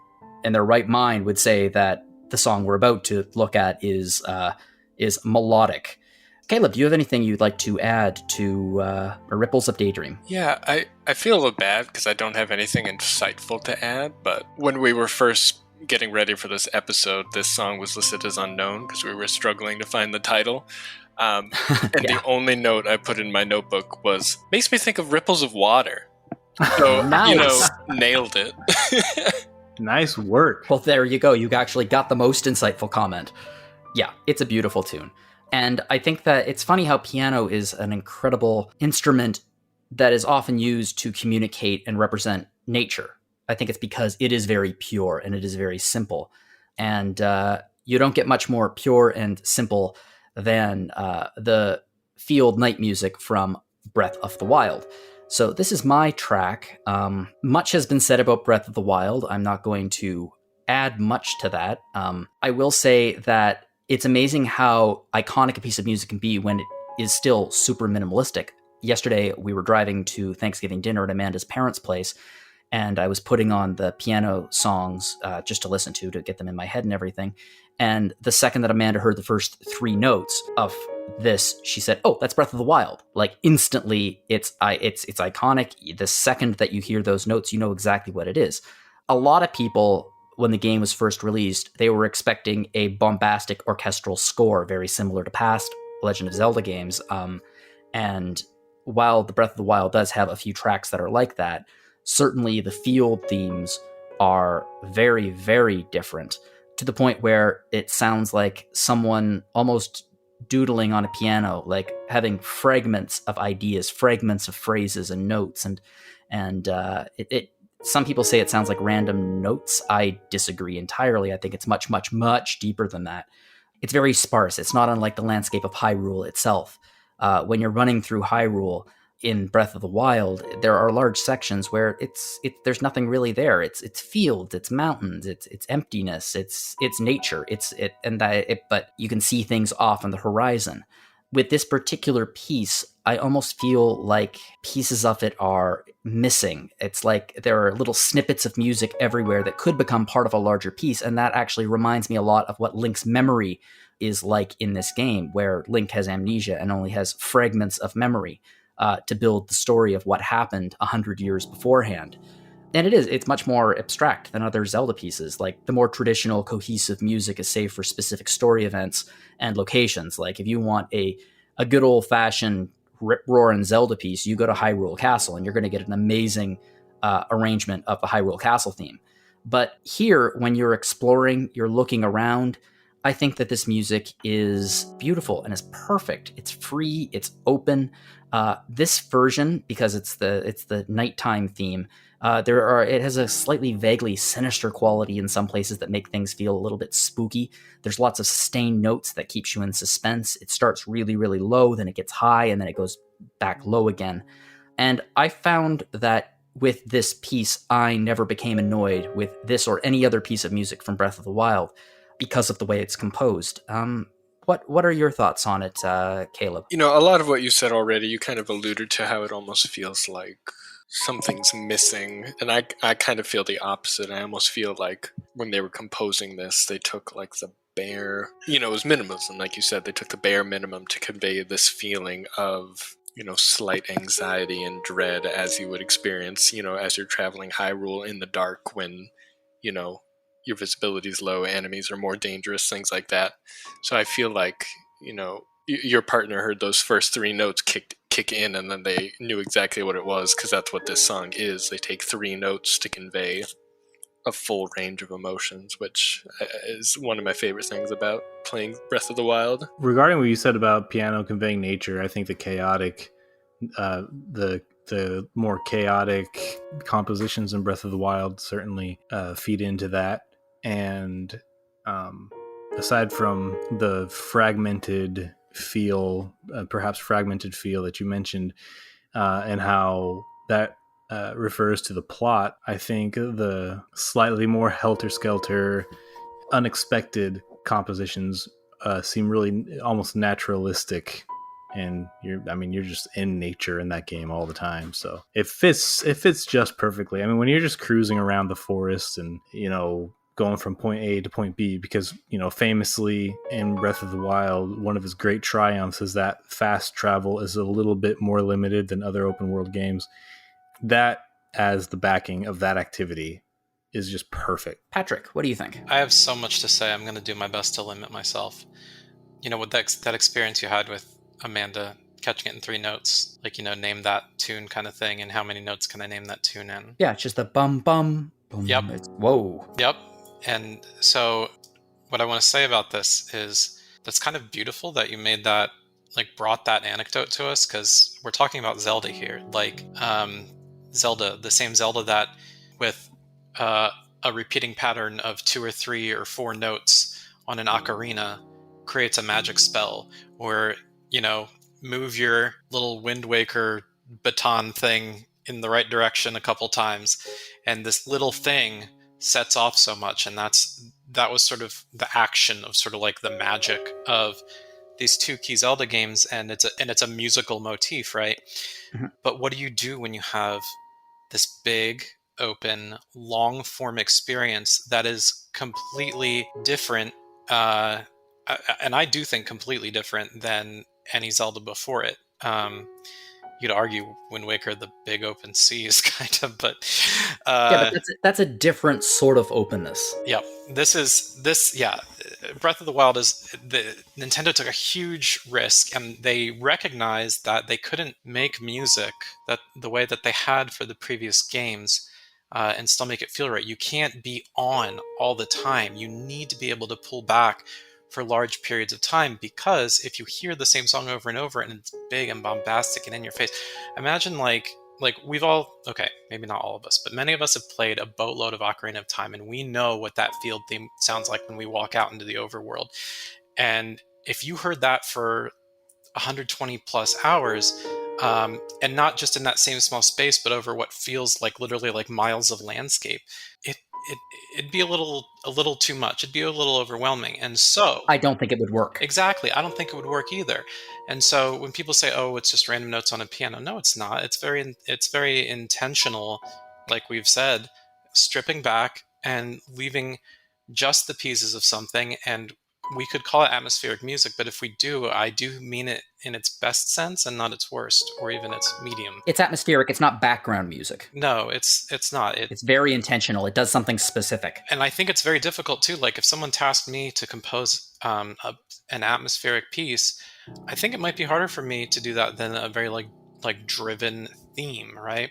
Speaker 1: in their right mind would say that the song we're about to look at is melodic. Kaleb, do you have anything you'd like to add to Ripples of Daydream?
Speaker 4: Yeah, I feel a little bad because I don't have anything insightful to add, but when we were first getting ready for this episode, this song was listed as unknown because we were struggling to find the title. And The only note I put in my notebook was, makes me think of ripples of water. So,
Speaker 1: Nice.
Speaker 4: Nailed it.
Speaker 3: Nice work.
Speaker 1: Well, there you go. You actually got the most insightful comment. Yeah, it's a beautiful tune. And I think that it's funny how piano is an incredible instrument that is often used to communicate and represent nature. I think it's because it is very pure and it is very simple. And you don't get much more pure and simple than the field night music from Breath of the Wild. So this is my track. Much has been said about Breath of the Wild. I'm not going to add much to that. I will say that it's amazing how iconic a piece of music can be when it is still super minimalistic. Yesterday, we were driving to Thanksgiving dinner at Amanda's parents' place, and I was putting on the piano songs just to listen to get them in my head and everything. And the second that Amanda heard the first 3 notes of this, she said, "Oh, that's Breath of the Wild." Like instantly, it's iconic. The second that you hear those notes, you know exactly what it is. A lot of people, when the game was first released, they were expecting a bombastic orchestral score, very similar to past Legend of Zelda games. And while the Breath of the Wild does have a few tracks that are like that, certainly the field themes are very, very different, to the point where it sounds like someone almost doodling on a piano, like having fragments of ideas, fragments of phrases and notes. And some people say it sounds like random notes. I disagree entirely. I think it's much, much, much deeper than that. It's very sparse. It's not unlike the landscape of Hyrule itself. When you're running through Hyrule in Breath of the Wild, there are large sections where there's nothing really there. It's fields, it's mountains, it's emptiness, it's nature, but you can see things off on the horizon. With this particular piece, I almost feel like pieces of it are missing. It's like there are little snippets of music everywhere that could become part of a larger piece, and that actually reminds me a lot of what Link's memory is like in this game, where Link has amnesia and only has fragments of memory to build the story of what happened 100 years beforehand. And it's much more abstract than other Zelda pieces. Like, the more traditional, cohesive music is saved for specific story events and locations. Like, if you want a good old-fashioned rip-roaring Zelda piece, you go to Hyrule Castle, and you're going to get an amazing arrangement of the Hyrule Castle theme. But here, when you're exploring, you're looking around, I think that this music is beautiful and is perfect. It's free, it's open. This version, because it's the nighttime theme, it has a slightly vaguely sinister quality in some places that make things feel a little bit spooky. There's lots of sustained notes that keeps you in suspense. It starts really, really low, then it gets high, and then it goes back low again. And I found that with this piece, I never became annoyed with this or any other piece of music from Breath of the Wild because of the way it's composed. What are your thoughts on it, Kaleb?
Speaker 4: A lot of what you said already, you kind of alluded to how it almost feels like something's missing. And I kind of feel the opposite. I almost feel like when they were composing this, they took like the bare, it was minimalism. Like you said, they took the bare minimum to convey this feeling of slight anxiety and dread as you would experience, as you're traveling Hyrule in the dark when, your visibility is low, enemies are more dangerous, things like that. So I feel like, your partner heard those first three notes kick in, and then they knew exactly what it was, because that's what this song is. They take three notes to convey a full range of emotions, which is one of my favorite things about playing Breath of the Wild.
Speaker 3: Regarding what you said about piano conveying nature, I think the chaotic, the more chaotic compositions in Breath of the Wild certainly feed into that. And aside from the fragmented feel, perhaps fragmented feel that you mentioned, and how that refers to the plot, I think the slightly more helter-skelter, unexpected compositions seem really almost naturalistic, and you're just in nature in that game all the time, so it fits just perfectly. I mean, when you're just cruising around the forest and going from point A to point B, because famously in Breath of the Wild, one of his great triumphs is that fast travel is a little bit more limited than other open world games. That, as the backing of that activity, is just perfect.
Speaker 1: Patrick, what do you think?
Speaker 2: I have so much to say. I'm going to do my best to limit myself. With that experience you had with Amanda catching it in three notes, like, name that tune kind of thing, and how many notes can I name that tune in?
Speaker 1: Yeah, it's just the bum bum boom.
Speaker 2: Yep.
Speaker 1: Whoa.
Speaker 2: Yep. And so what I want to say about this is that's kind of beautiful that you made that, like, brought that anecdote to us, because we're talking about Zelda here. Like, Zelda, the same Zelda that with a repeating pattern of 2 or 3 or 4 notes on an ocarina creates a magic spell, or, move your little Wind Waker baton thing in the right direction a couple times, and this little thing sets off so much. And that was sort of the action of sort of like the magic of these 2 key Zelda games, and it's a musical motif, right? Mm-hmm. But what do you do when you have this big, open, long form experience that is completely different, and I do think completely different than any Zelda before it? You'd argue Wind Waker, the big open seas, kind of, but
Speaker 1: but that's a different sort of openness.
Speaker 2: Yeah, Breath of the Wild Nintendo took a huge risk, and they recognized that they couldn't make music that the way that they had for the previous games, and still make it feel right. You can't be on all the time. You need to be able to pull back for large periods of time, because if you hear the same song over and over and it's big and bombastic and in your face, imagine like we've all, okay, maybe not all of us, but many of us have played a boatload of Ocarina of Time, and we know what that field theme sounds like when we walk out into the overworld. And if you heard that for 120 plus hours, and not just in that same small space, but over what feels like literally like miles of landscape, it'd be a little too much. It'd be a little overwhelming. And so
Speaker 1: I don't think it would work.
Speaker 2: Exactly. I don't think it would work either. And so when people say, oh, it's just random notes on a piano, no, it's not. It's very intentional, like we've said, stripping back and leaving just the pieces of something and we could call it atmospheric music, but if we do, I do mean it in its best sense and not its worst, or even its medium.
Speaker 1: It's atmospheric. It's not background music.
Speaker 2: No, it's not.
Speaker 1: It's very intentional. It does something specific.
Speaker 2: And I think it's very difficult too. Like if someone tasked me to compose an atmospheric piece, I think it might be harder for me to do that than a very like driven theme, right?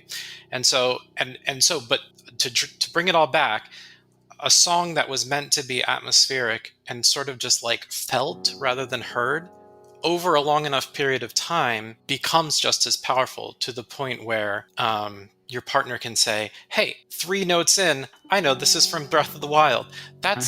Speaker 2: And so but to bring it all back, a song that was meant to be atmospheric and sort of just like felt rather than heard over a long enough period of time becomes just as powerful, to the point where your partner can say, hey, 3 notes in, I know this is from Breath of the Wild. That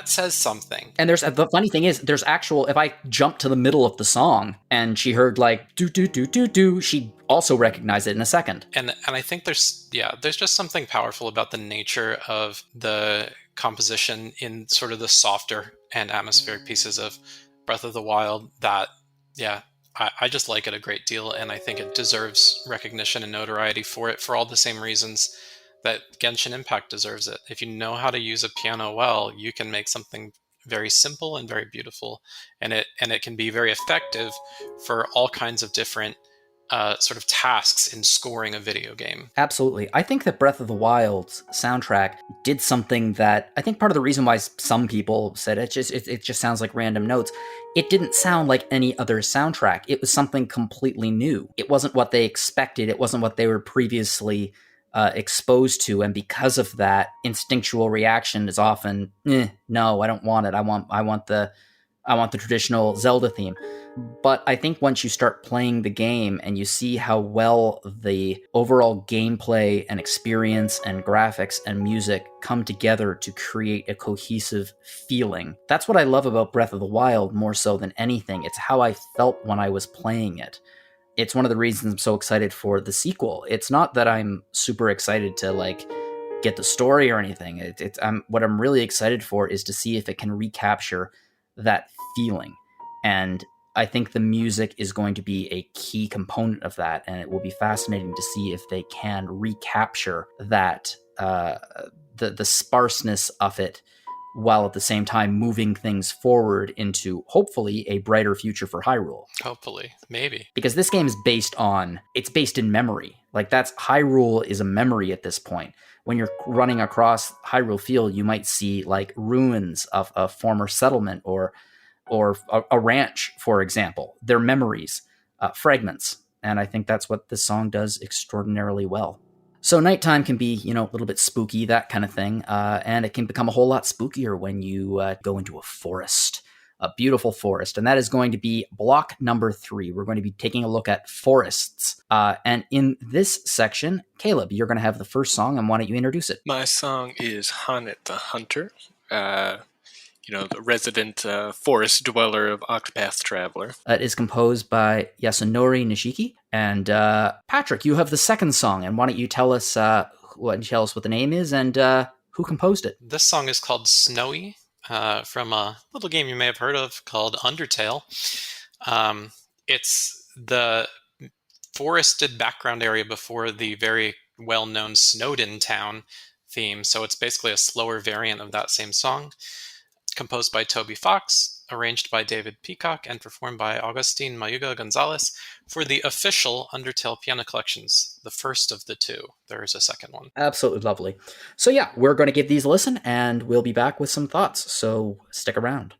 Speaker 2: says something.
Speaker 1: And the funny thing is, there's actual, if I jump to the middle of the song and she heard like do do do do do, she'd also recognize it in a second.
Speaker 2: And I think there's just something powerful about the nature of the composition in sort of the softer and atmospheric pieces of Breath of the Wild that, I just like it a great deal, and I think it deserves recognition and notoriety for it, for all the same reasons that Genshin Impact deserves it. If you know how to use a piano well, you can make something very simple and very beautiful, and it can be very effective for all kinds of different sort of tasks in scoring a video game.
Speaker 1: Absolutely. I think that Breath of the Wild's soundtrack did something that I think part of the reason why some people said it just sounds like random notes. It didn't sound like any other soundtrack. It was something completely new. It wasn't what they expected. It wasn't what they were previously exposed to, and because of that, instinctual reaction is often, no, I don't want it. I want the traditional Zelda theme. But I think once you start playing the game and you see how well the overall gameplay and experience and graphics and music come together to create a cohesive feeling, that's what I love about Breath of the Wild more so than anything. It's how I felt when I was playing it. It's one of the reasons I'm so excited for the sequel. It's not that I'm super excited to like get the story or anything. What I'm really excited for is to see if it can recapture that feeling. And I think the music is going to be a key component of that, and it will be fascinating to see if they can recapture that, the sparseness of it, while at the same time moving things forward into, hopefully, a brighter future for Hyrule.
Speaker 2: Hopefully, maybe.
Speaker 1: Because this game is based in memory. Like, Hyrule is a memory at this point. When you're running across Hyrule Field, you might see, like, ruins of a former settlement or a ranch, for example. They're memories, fragments. And I think that's what this song does extraordinarily well. So nighttime can be, a little bit spooky, that kind of thing. And it can become a whole lot spookier when you go into a forest, a beautiful forest. And that is going to be block number 3. We're going to be taking a look at forests. And in this section, Kaleb, you're going to have the first song, and why don't you introduce it?
Speaker 4: My song is Hanet the Hunter, the resident forest dweller of Octopath Traveler.
Speaker 1: It is composed by Yasunori Nishiki. And Patrick, you have the second song, and why don't you tell us what the name is and who composed it?
Speaker 2: This song is called Snowy, from a little game you may have heard of called Undertale. It's the forested background area before the very well-known Snowdin Town theme, so it's basically a slower variant of that same song. Composed by Toby Fox, arranged by David Peacock, and performed by Agustin Mayuga Gonzalez for the official Undertale piano collections, the first of the 2. There is a second one.
Speaker 1: Absolutely lovely. So yeah, we're going to give these a listen, and we'll be back with some thoughts, so stick around.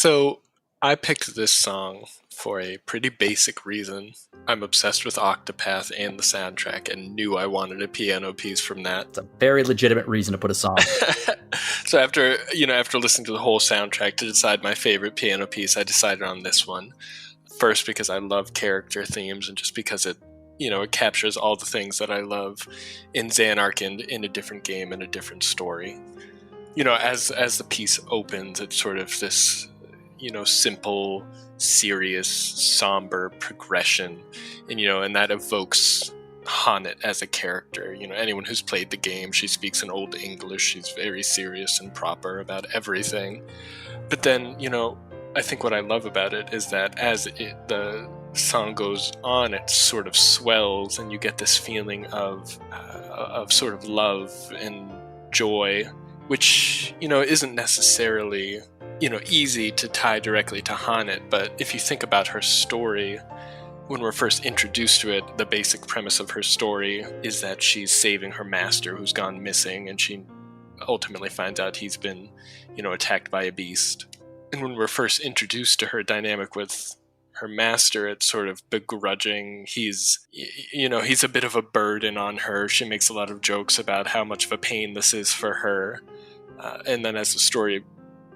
Speaker 4: So I picked this song for a pretty basic reason. I'm obsessed with Octopath and the soundtrack and knew I wanted a piano piece from that.
Speaker 1: It's a very legitimate reason to put a song.
Speaker 4: So after listening to the whole soundtrack to decide my favorite piano piece, I decided on this one. First, because I love character themes, and just because it captures all the things that I love in Zanarkand in a different game and a different story. As the piece opens, it's sort of this, simple, serious, somber progression, and that evokes Hanet as a character. Anyone who's played the game, she speaks in Old English. She's very serious and proper about everything. But then, I think what I love about it is that as the song goes on, it sort of swells, and you get this feeling of sort of love and joy, which isn't necessarily easy to tie directly to Hanet. But if you think about her story, when we're first introduced to it, the basic premise of her story is that she's saving her master who's gone missing, and she ultimately finds out he's been attacked by a beast. And when we're first introduced to her dynamic with her master, it's sort of begrudging. He's a bit of a burden on her. She makes a lot of jokes about how much of a pain this is for her. And then as the story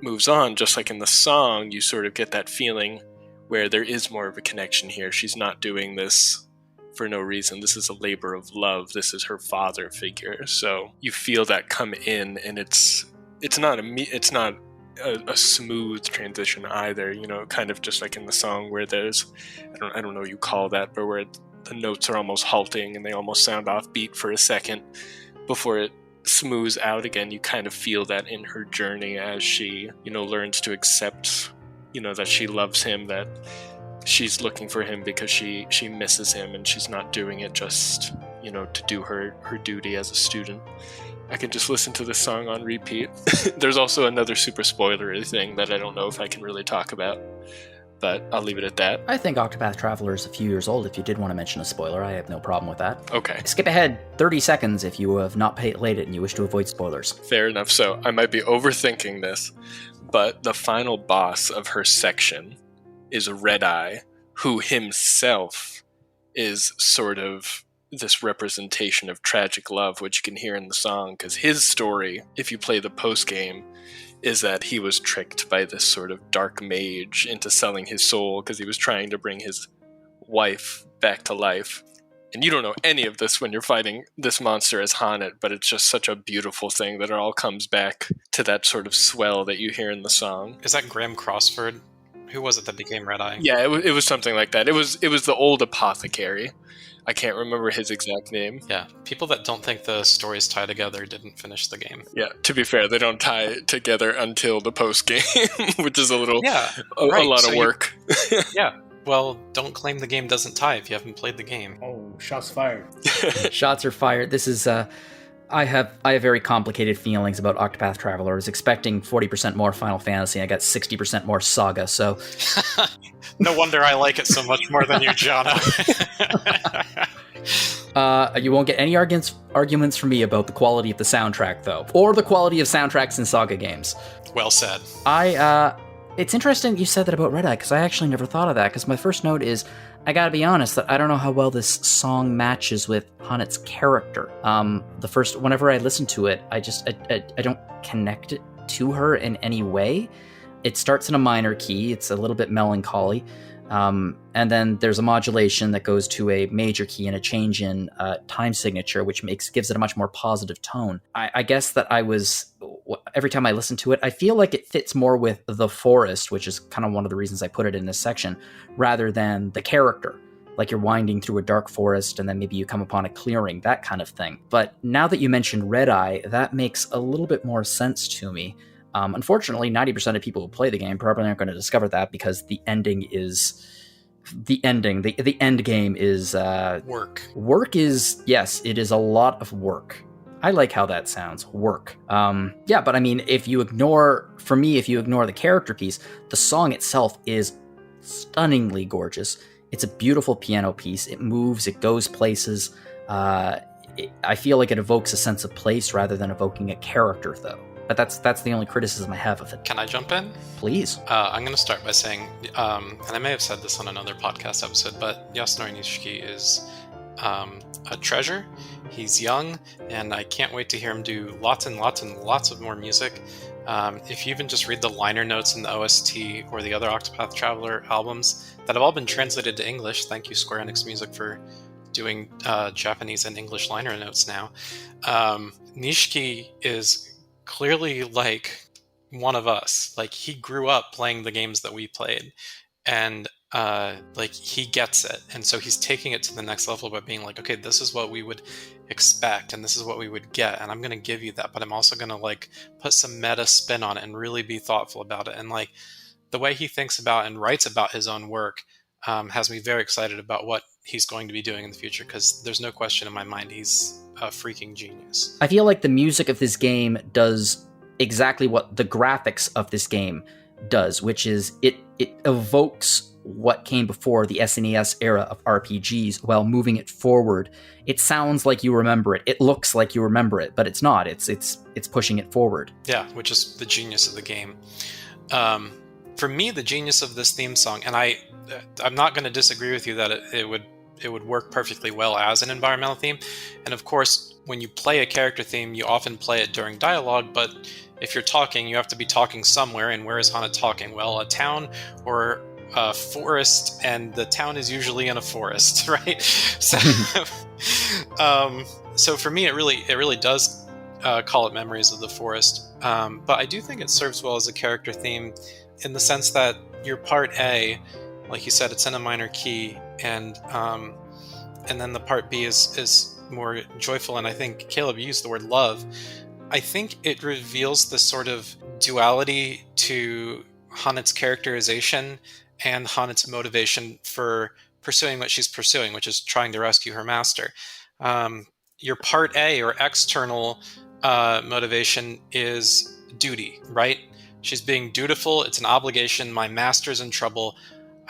Speaker 4: moves on, just like in the song, you sort of get that feeling where there is more of a connection here. She's not doing this for no reason. This is a labor of love. This is her father figure. So you feel that come in, and it's not a smooth transition either, kind of just like in the song where there's, I don't know what you call that, but where the notes are almost halting and they almost sound offbeat for a second before it smooths out again. You kind of feel that in her journey as she, learns to accept, that she loves him, that she's looking for him because she misses him, and she's not doing it just, to do her duty as a student. I can just listen to this song on repeat. There's also another super spoilery thing that I don't know if I can really talk about, but I'll leave it at that.
Speaker 1: I think Octopath Traveler is a few years old. If you did want to mention a spoiler, I have no problem with that.
Speaker 4: Okay.
Speaker 1: Skip ahead 30 seconds if you have not played it and you wish to avoid spoilers.
Speaker 4: Fair enough. So I might be overthinking this, but the final boss of her section is Red Eye, who himself is sort of this representation of tragic love, which you can hear in the song, because his story, if you play the post game, is that he was tricked by this sort of dark mage into selling his soul because he was trying to bring his wife back to life. And you don't know any of this when you're fighting this monster as Hanet, but it's just such a beautiful thing that it all comes back to that sort of swell that you hear in the song.
Speaker 2: Is that Graham Crossford? Who was it that became Red Eye?
Speaker 4: Yeah, it was something like that. It was the old apothecary. I can't remember his exact name.
Speaker 2: Yeah, people that don't think the stories tie together didn't finish the game.
Speaker 4: Yeah, to be fair, they don't tie together until the post game, which is a lot of work.
Speaker 2: Yeah, well, don't claim the game doesn't tie if you haven't played the game.
Speaker 5: Oh, shots fired.
Speaker 1: Shots are fired. This is I have very complicated feelings about Octopath Traveler. I was expecting 40% more Final Fantasy. I got 60% more Saga, so...
Speaker 2: No wonder I like it so much more than you, Jono.
Speaker 1: You won't get any arguments from me about the quality of the soundtrack, though. Or the quality of soundtracks in Saga games.
Speaker 2: Well said.
Speaker 1: It's interesting you said that about Red Eye, because I actually never thought of that, because my first note is, I gotta be honest, that I don't know how well this song matches with Hanet's character. Whenever I listen to it, I don't connect it to her in any way. It starts in a minor key, it's a little bit melancholy, and then there's a modulation that goes to a major key and a change in time signature, which gives it a much more positive tone. I guess that every time I listen to it, I feel like it fits more with the forest, which is kind of one of the reasons I put it in this section, rather than the character. Like you're winding through a dark forest and then maybe you come upon a clearing, that kind of thing. But now that you mentioned Red Eye, that makes a little bit more sense to me. Unfortunately, 90% of people who play the game probably aren't going to discover that, because the ending is... The end game is...
Speaker 2: work.
Speaker 1: Work is... Yes, it is a lot of work. I like how that sounds. Work. Yeah, but I mean, if you ignore the character piece, the song itself is stunningly gorgeous. It's a beautiful piano piece. It moves, it goes places. I feel like it evokes a sense of place rather than evoking a character, though. But that's the only criticism I have of it.
Speaker 2: Can I jump in?
Speaker 1: Please.
Speaker 2: I'm going to start by saying, and I may have said this on another podcast episode, but Yasunori Nishiki is a treasure. He's young, and I can't wait to hear him do lots and lots and lots of more music. If you even just read the liner notes in the OST or the other Octopath Traveler albums that have all been translated to English, thank you Square Enix Music for doing Japanese and English liner notes now. Nishiki is clearly like one of us. Like, he grew up playing the games that we played, and like, he gets it, and so he's taking it to the next level by being like, okay, this is what we would expect and this is what we would get, and I'm going to give you that, but I'm also going to like put some meta spin on it and really be thoughtful about it. And like, the way he thinks about and writes about his own work has me very excited about what he's going to be doing in the future, because there's no question in my mind he's a freaking genius.
Speaker 1: I feel like the music of this game does exactly what the graphics of this game does, which is it evokes what came before the SNES era of RPGs while moving it forward. It sounds like you remember it. It looks like you remember it, but it's not. It's pushing it forward.
Speaker 2: Yeah, which is the genius of the game. For me, the genius of this theme song, and I'm not going to disagree with you that it would work perfectly well as an environmental theme. And of course, when you play a character theme, you often play it during dialogue, but if you're talking, you have to be talking somewhere, and where is Hana talking? Well, a town or a forest, and the town is usually in a forest, right? So, so for me, it really does call it memories of the forest. But I do think it serves well as a character theme in the sense that your part A, like you said, it's in a minor key, and then the part B is more joyful. And I think Kaleb used the word love. I think it reveals the sort of duality to Hanet's characterization and Hanet's motivation for pursuing what she's pursuing, which is trying to rescue her master. Your part A, or external motivation, is duty, right? She's being dutiful. It's an obligation. My master's in trouble.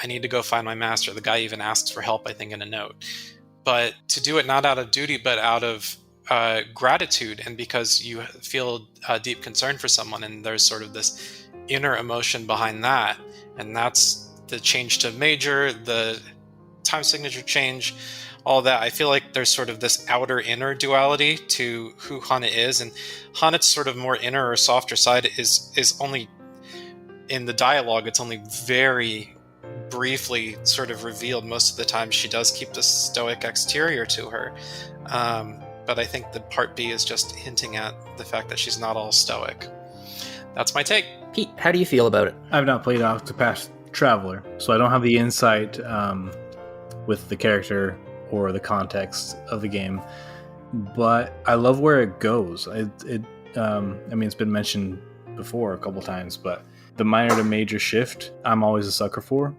Speaker 2: I need to go find my master. The guy even asks for help, I think, in a note. But to do it not out of duty, but out of gratitude, and because you feel deep concern for someone, and there's sort of this inner emotion behind that, and that's the change to major, the time signature change, all that. I feel like there's sort of this outer inner duality to who Hana is, and Hana's sort of more inner or softer side is only in the dialogue. It's only very briefly sort of revealed. Most of the time she does keep the stoic exterior to her, but I think the part B is just hinting at the fact that she's not all stoic. That's my take.
Speaker 1: Pete, how do you feel about it?
Speaker 3: I've not played Octopath Traveler, so I don't have the insight with the character or the context of the game, but I love where it goes. I mean, it's been mentioned before a couple times, but the minor to major shift, I'm always a sucker for.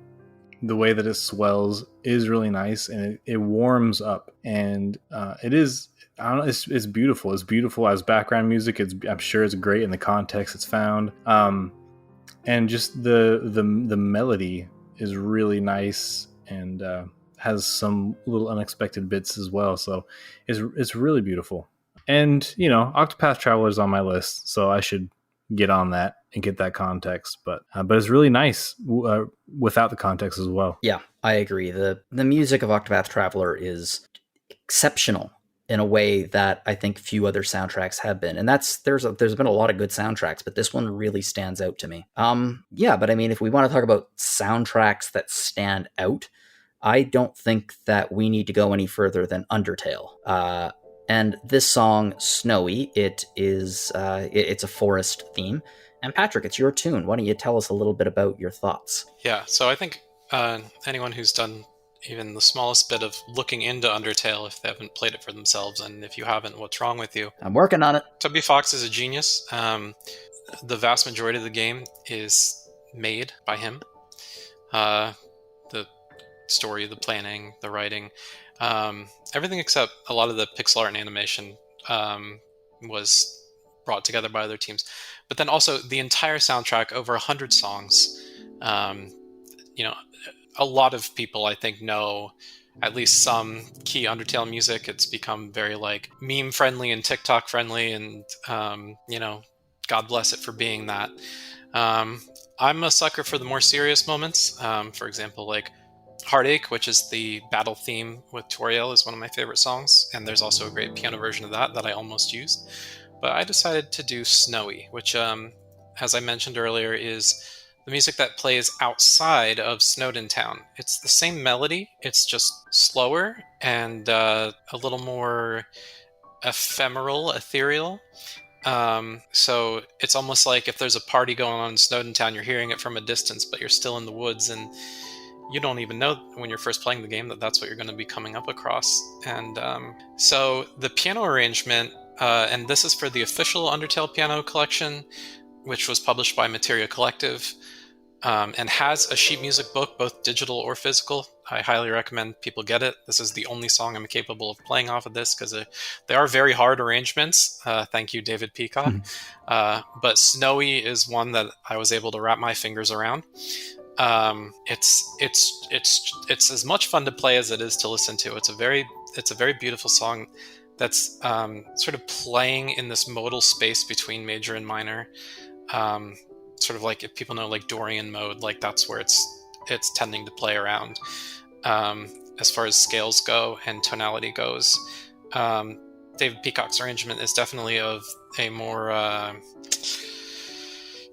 Speaker 3: The way that it swells is really nice, and it warms up, and it is, I don't know, it's beautiful. It's beautiful as background music. I'm sure it's great in the context it's found. And just the melody is really nice, and has some little unexpected bits as well. So it's really beautiful. And, you know, Octopath Traveler is on my list, so I should get on that and get that context. But it's really nice without the context as well.
Speaker 1: Yeah, I agree. The music of Octopath Traveler is exceptional in a way that I think few other soundtracks have been. And there's been a lot of good soundtracks, but this one really stands out to me. Yeah, but I mean, if we want to talk about soundtracks that stand out, I don't think that we need to go any further than Undertale. And this song, Snowy, it's a forest theme. And Patrick, it's your tune. Why don't you tell us a little bit about your thoughts?
Speaker 2: Yeah, so I think anyone who's done even the smallest bit of looking into Undertale, if they haven't played it for themselves, and if you haven't, what's wrong with you?
Speaker 1: I'm working on it.
Speaker 2: Toby Fox is a genius. The vast majority of the game is made by him. The story, the planning, the writing, everything except a lot of the pixel art and animation was brought together by other teams. But then also the entire soundtrack, over 100 songs. You know, a lot of people, I think, know at least some key Undertale music. It's become very like meme friendly and TikTok friendly, and you know, God bless it for being that. I'm a sucker for the more serious moments. For example, like Heartache, which is the battle theme with Toriel, is one of my favorite songs, and there's also a great piano version of that I almost used. But I decided to do Snowy, which, as I mentioned earlier, is the music that plays outside of Snowdin Town. It's the same melody, it's just slower and a little more ephemeral, ethereal. So it's almost like if there's a party going on in Snowdin Town, you're hearing it from a distance, but you're still in the woods, and you don't even know when you're first playing the game that that's what you're going to be coming up across. And so the piano arrangement, and this is for the official Undertale piano collection, which was published by Materia Collective, and has a sheet music book, both digital or physical. I highly recommend people get it. This is the only song I'm capable of playing off of this because they are very hard arrangements. Thank you, David Peacock. But Snowy is one that I was able to wrap my fingers around. It's as much fun to play as it is to listen to. It's a very beautiful song that's sort of playing in this modal space between major and minor. Sort of like if people know like Dorian mode, like that's where it's tending to play around. As far as scales go and tonality goes, David Peacock's arrangement is definitely of a more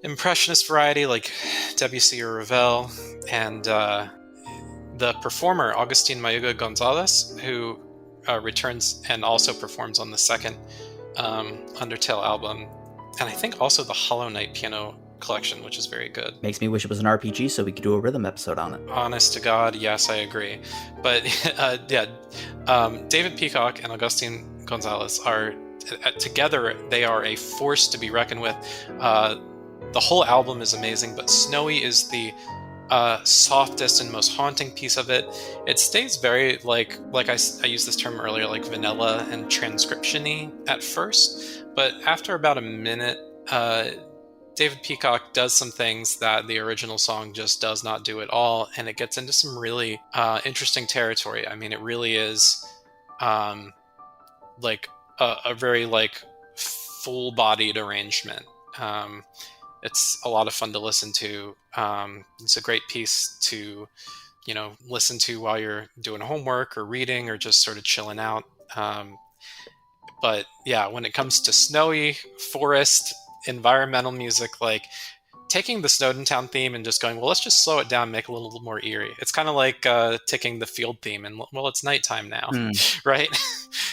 Speaker 2: impressionist variety, like Debussy or Ravel, and the performer Agustin Mayuga Gonzalez, who returns and also performs on the second Undertale album, and I think also the Hollow Knight piano collection, which is very good.
Speaker 1: Makes me wish it was an RPG so we could do a rhythm episode on it.
Speaker 2: Honest to God, yes, I agree. But David Peacock and Agustin Gonzalez are together. They are a force to be reckoned with. The whole album is amazing, but Snowy is the softest and most haunting piece of it. It stays very like I used this term earlier, like vanilla and transcription-y at first, but after about a minute, David Peacock does some things that the original song just does not do at all, and it gets into some really interesting territory. I mean, it really is like a very like full-bodied arrangement. It's a lot of fun to listen to. It's a great piece to, listen to while you're doing homework or reading or just sort of chilling out. But yeah, when it comes to snowy forest environmental music, like taking the Snowdin Town theme and just going, well, let's just slow it down, make it a little more eerie. It's kind of like taking the field theme and, well, it's nighttime now, right?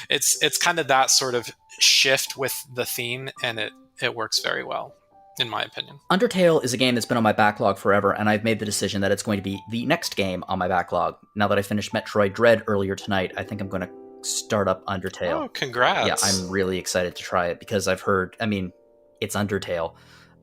Speaker 2: It's kind of that sort of shift with the theme, and it works very well, in my opinion. Undertale is a game that's been on my backlog forever, and I've made the decision that it's going to be the next game on my backlog. Now that I finished Metroid Dread earlier tonight, I think I'm going to start up Undertale. Oh, congrats. Yeah, I'm really excited to try it because I've heard, it's Undertale.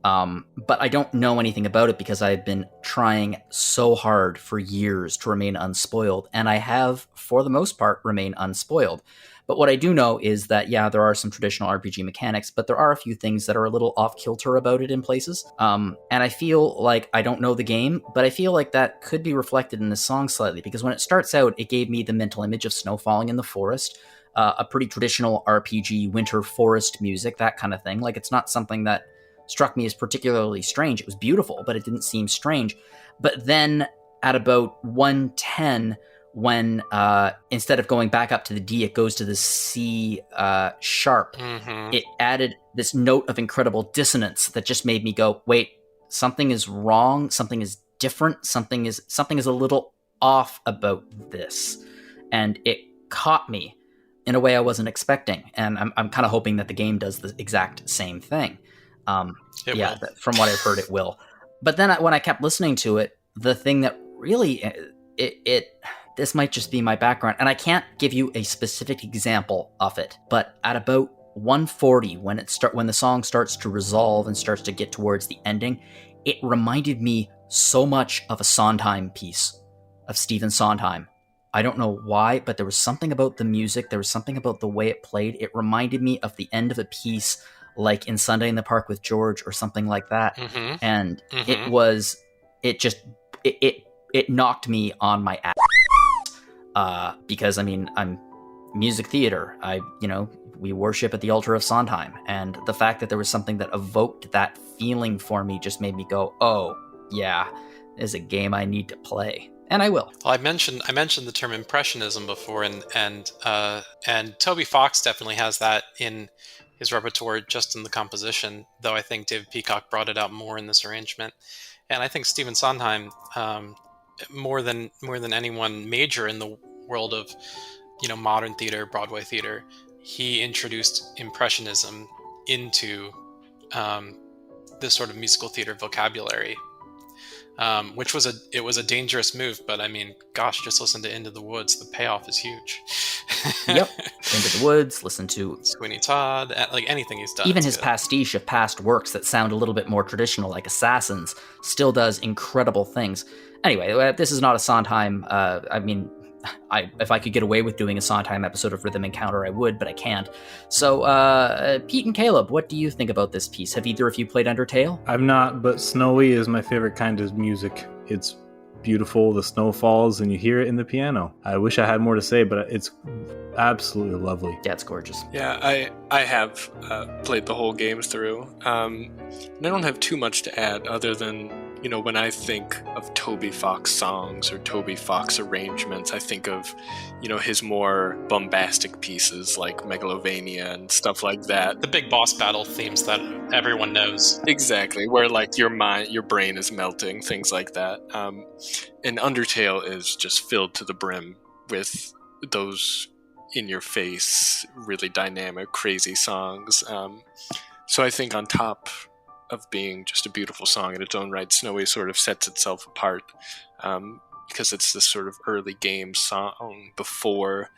Speaker 2: But I don't know anything about it because I've been trying so hard for years to remain unspoiled, and I have, for the most part, remained unspoiled. But what I do know is that, yeah, there are some traditional RPG mechanics, but there are a few things that are a little off-kilter about it in places. And I feel like I don't know the game, but I feel like that could be reflected in the song slightly, because when it starts out, it gave me the mental image of snow falling in the forest, a pretty traditional RPG, winter forest music, that kind of thing. Like, it's not something that struck me as particularly strange. It was beautiful, but it didn't seem strange. But then at about 110, when instead of going back up to the D, it goes to the C sharp, it added this note of incredible dissonance that just made me go, wait, something is wrong, something is different, something is a little off about this. And it caught me in a way I wasn't expecting. And I'm kind of hoping that the game does the exact same thing. From what I've heard, it will. But then when I kept listening to it, the thing that really this might just be my background, and I can't give you a specific example of it, but at about 140, when the song starts to resolve and starts to get towards the ending, it reminded me so much of a Sondheim piece, of Stephen Sondheim. I don't know why, but there was something about the music, there was something about the way it played. It reminded me of the end of a piece, like in Sunday in the Park with George or something like that. And it knocked me on my ass. Because I'm music theater.
Speaker 1: we worship at the altar of Sondheim. And the fact that there was something that evoked that feeling for me just made me go, oh, yeah, this is a game I need to play. And I will.
Speaker 2: Well, I mentioned the term impressionism before, and Toby Fox definitely has that in his repertoire, just in the composition. Though I think David Peacock brought it out more in this arrangement, and I think Stephen Sondheim, more than anyone major in the world of modern theater, Broadway theater, he introduced impressionism into this sort of musical theater vocabulary. Which was a dangerous move, but I mean, gosh, just listen to Into the Woods. The payoff is huge.
Speaker 1: Yep, Into the Woods. Listen to
Speaker 2: Sweeney Todd. Like anything he's done.
Speaker 1: Even his pastiche of past works that sound a little bit more traditional, like Assassins, still does incredible things. Anyway, this is not a Sondheim. If I could get away with doing a Sondheim episode of Rhythm Encounter, I would, but I can't. So, Pete and Kaleb, what do you think about this piece? Have either of you played Undertale?
Speaker 3: I've not, but snowy is my favorite kind of music. It's beautiful, the snow falls, and you hear it in the piano. I wish I had more to say, but it's absolutely lovely.
Speaker 1: Yeah, it's gorgeous.
Speaker 4: Yeah, I have played the whole game through. And I don't have too much to add other than, when I think of Toby Fox songs or Toby Fox arrangements, I think of, his more bombastic pieces like Megalovania and stuff like that.
Speaker 2: The big boss battle themes that everyone knows.
Speaker 4: Exactly, where like your brain is melting, things like that. And Undertale is just filled to the brim with those in-your-face, really dynamic, crazy songs. So I think on top of being just a beautiful song in its own right, Snowy sort of sets itself apart because it's this sort of early game song before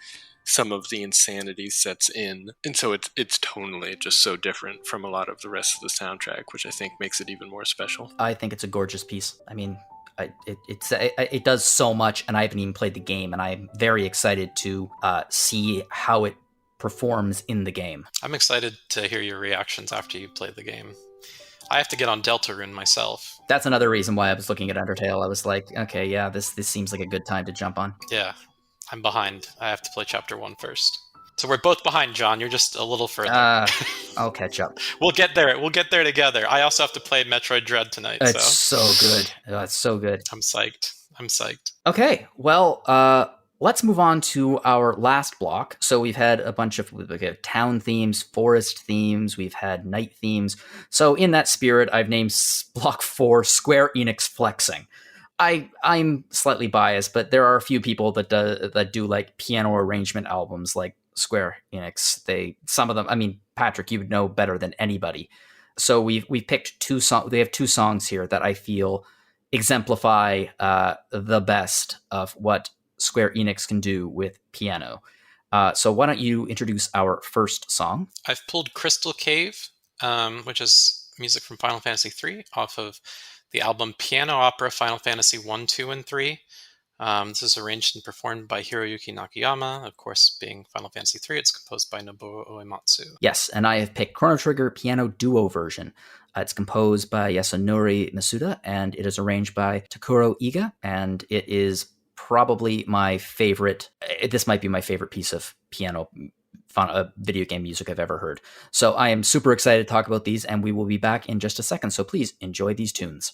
Speaker 4: some of the insanity sets in, and so it's tonally just so different from a lot of the rest of the soundtrack, which I think makes it even more special.
Speaker 1: I think it's a gorgeous piece. I mean, it does so much, and I haven't even played the game, and I'm very excited to see how it performs in the game.
Speaker 2: I'm excited to hear your reactions after you play the game. I have to get on Deltarune myself.
Speaker 1: That's another reason why I was looking at Undertale. I was like, okay, yeah, this seems like a good time to jump on.
Speaker 2: Yeah, I'm behind. I have to play Chapter 1 first. So we're both behind, John. You're just a little further.
Speaker 1: I'll catch up.
Speaker 2: We'll get there. We'll get there together. I also have to play Metroid Dread tonight.
Speaker 1: It's so good. It's so good.
Speaker 2: I'm psyched.
Speaker 1: Okay, well, let's move on to our last block. So we've had a bunch of town themes, forest themes, we've had night themes. So in that spirit, I've named block 4 Square Enix Flexing. I'm slightly biased, but there are a few people that do like piano arrangement albums like Square Enix. Some of them, I mean, Patrick, you would know better than anybody. So we picked 2 songs. They have 2 songs here that I feel exemplify the best of what Square Enix can do with piano. So why don't you introduce our first song?
Speaker 2: I've pulled Crystal Cave, which is music from Final Fantasy III off of the album Piano Opera Final Fantasy 1, 2, and 3. This is arranged and performed by Hiroyuki Nakayama. Of course, being Final Fantasy III, it's composed by Nobuo Uematsu.
Speaker 1: Yes, and I have picked Chrono Trigger Piano Duo version. It's composed by Yasunori Masuda, and it is arranged by Takuro Iga, and it is probably my favorite. This might be my favorite piece of piano video game music I've ever heard. So I am super excited to talk about these, and we will be back in just a second. So please enjoy these tunes.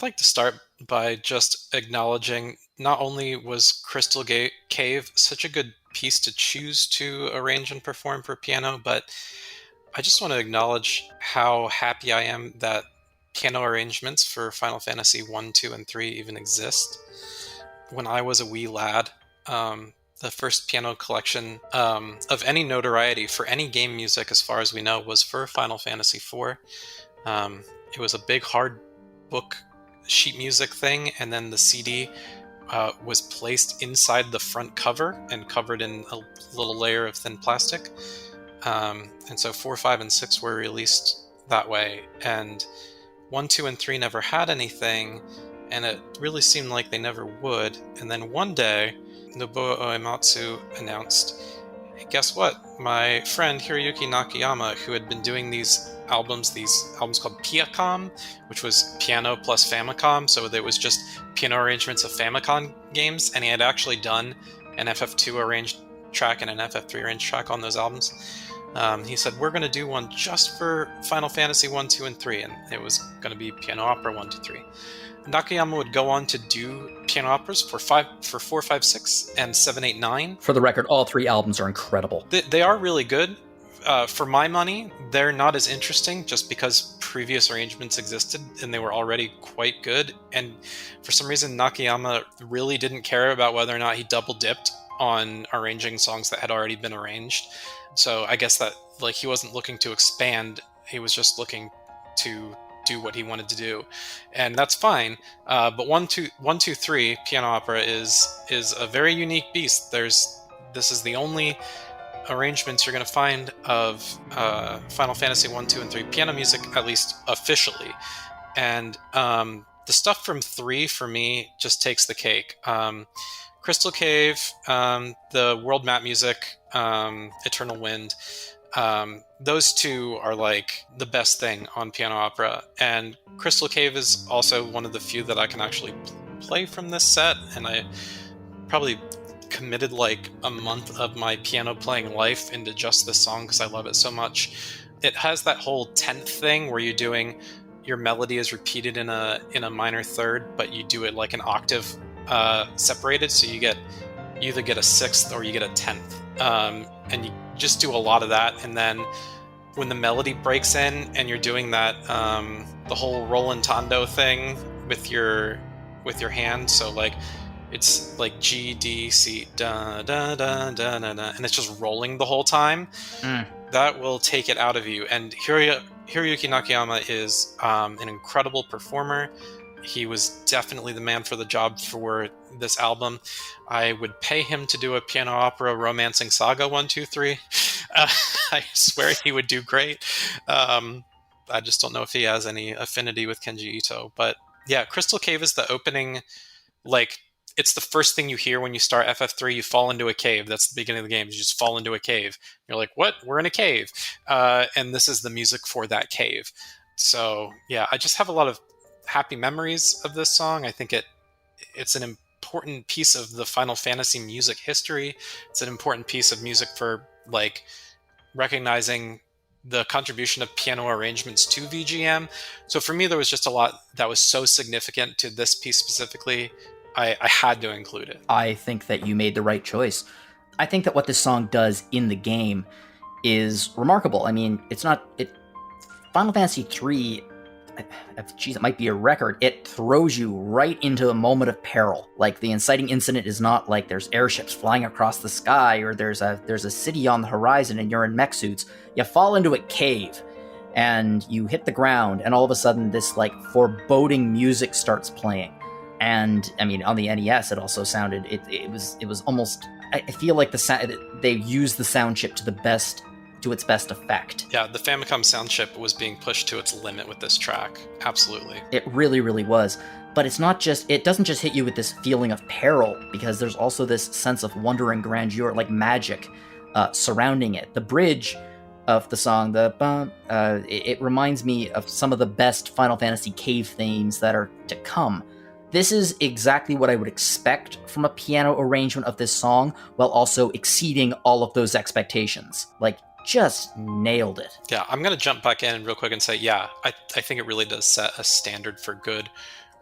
Speaker 2: I'd like to start by just acknowledging not only was Crystal Cave such a good piece to choose to arrange and perform for piano, but I just want to acknowledge how happy I am that piano arrangements for Final Fantasy 1, 2, and 3 even exist. When I was a wee lad, the first piano collection of any notoriety for any game music, as far as we know, was for Final Fantasy 4. It was a big hard book sheet music thing, and then the CD was placed inside the front cover and covered in a little layer of thin plastic. And so 4, 5, and 6 were released that way, and 1, 2, and 3 never had anything, and it really seemed like they never would. And then one day, Nobuo Uematsu announced, hey, guess what? My friend Hiroyuki Nakayama, who had been doing these albums called Peacock, which was piano plus Famicom, so there was just piano arrangements of Famicom games, and he had actually done an FF2 arranged track and an FF3 arranged track on those albums. He said, we're going to do one just for Final Fantasy 1, 2, and 3, and it was going to be Piano Opera 1, 2, 3. Nakayama would go on to do piano operas for 4, 5, 6, and 7, 8, 9.
Speaker 1: For the record, all 3 albums are incredible.
Speaker 2: They are really good. For my money, they're not as interesting just because previous arrangements existed and they were already quite good. And for some reason, Nakayama really didn't care about whether or not he double dipped on arranging songs that had already been arranged. So I guess that he wasn't looking to expand. He was just looking to do what he wanted to do, and that's fine. But 1, 2, 3 piano opera is a very unique beast. This is the only arrangements you're going to find of Final Fantasy 1, 2, and 3 piano music, at least officially. And the stuff from 3 for me just takes the cake. Crystal Cave, the world map music, Eternal Wind, those 2 are the best thing on piano opera. And Crystal Cave is also one of the few that I can actually play from this set, and I probably committed a month of my piano playing life into just this song because I love it so much. It has that whole 10th thing where your melody is repeated in a minor third, but you do it like an octave separated, so you either get a 6th or you get a 10th, and you just do a lot of that. And then when the melody breaks in and you're doing that the whole rollantando thing with your hand, so it's G, D, C, da da da da da da, and it's just rolling the whole time. That will take it out of you. And Hiroyuki Nakayama is an incredible performer. He was definitely the man for the job for this album. I would pay him to do a piano opera romancing saga 1, 2, 3. I swear he would do great. I just don't know if he has any affinity with Kenji Ito. But yeah, Crystal Cave is the opening. It's the first thing you hear when you start FF3. You fall into a cave. That's the beginning of the game. You just fall into a cave. You're like, what? We're in a cave. And this is the music for that cave. So yeah, I just have a lot of happy memories of this song. I think it's an important piece of the Final Fantasy music history. It's an important piece of music for recognizing the contribution of piano arrangements to VGM. So for me, there was just a lot that was so significant to this piece specifically. I had to include it.
Speaker 1: I think that you made the right choice. I think that what this song does in the game is remarkable. I mean, Final Fantasy 3, it might be a record. It throws you right into a moment of peril. The inciting incident is not there's airships flying across the sky or there's a city on the horizon and you're in mech suits. You fall into a cave and you hit the ground, and all of a sudden this foreboding music starts playing. And I mean, on the NES, it also sounded. It was almost. I feel like they used the sound chip to its best effect.
Speaker 2: Yeah, the Famicom sound chip was being pushed to its limit with this track. Absolutely.
Speaker 1: It really, really was. But it's not just. It doesn't just hit you with this feeling of peril, because there's also this sense of wonder and grandeur, like magic, surrounding it. The bridge of the song, it reminds me of some of the best Final Fantasy cave themes that are to come. This is exactly what I would expect from a piano arrangement of this song, while also exceeding all of those expectations. Just nailed it.
Speaker 2: Yeah, I'm going to jump back in real quick and say, yeah, I think it really does set a standard for good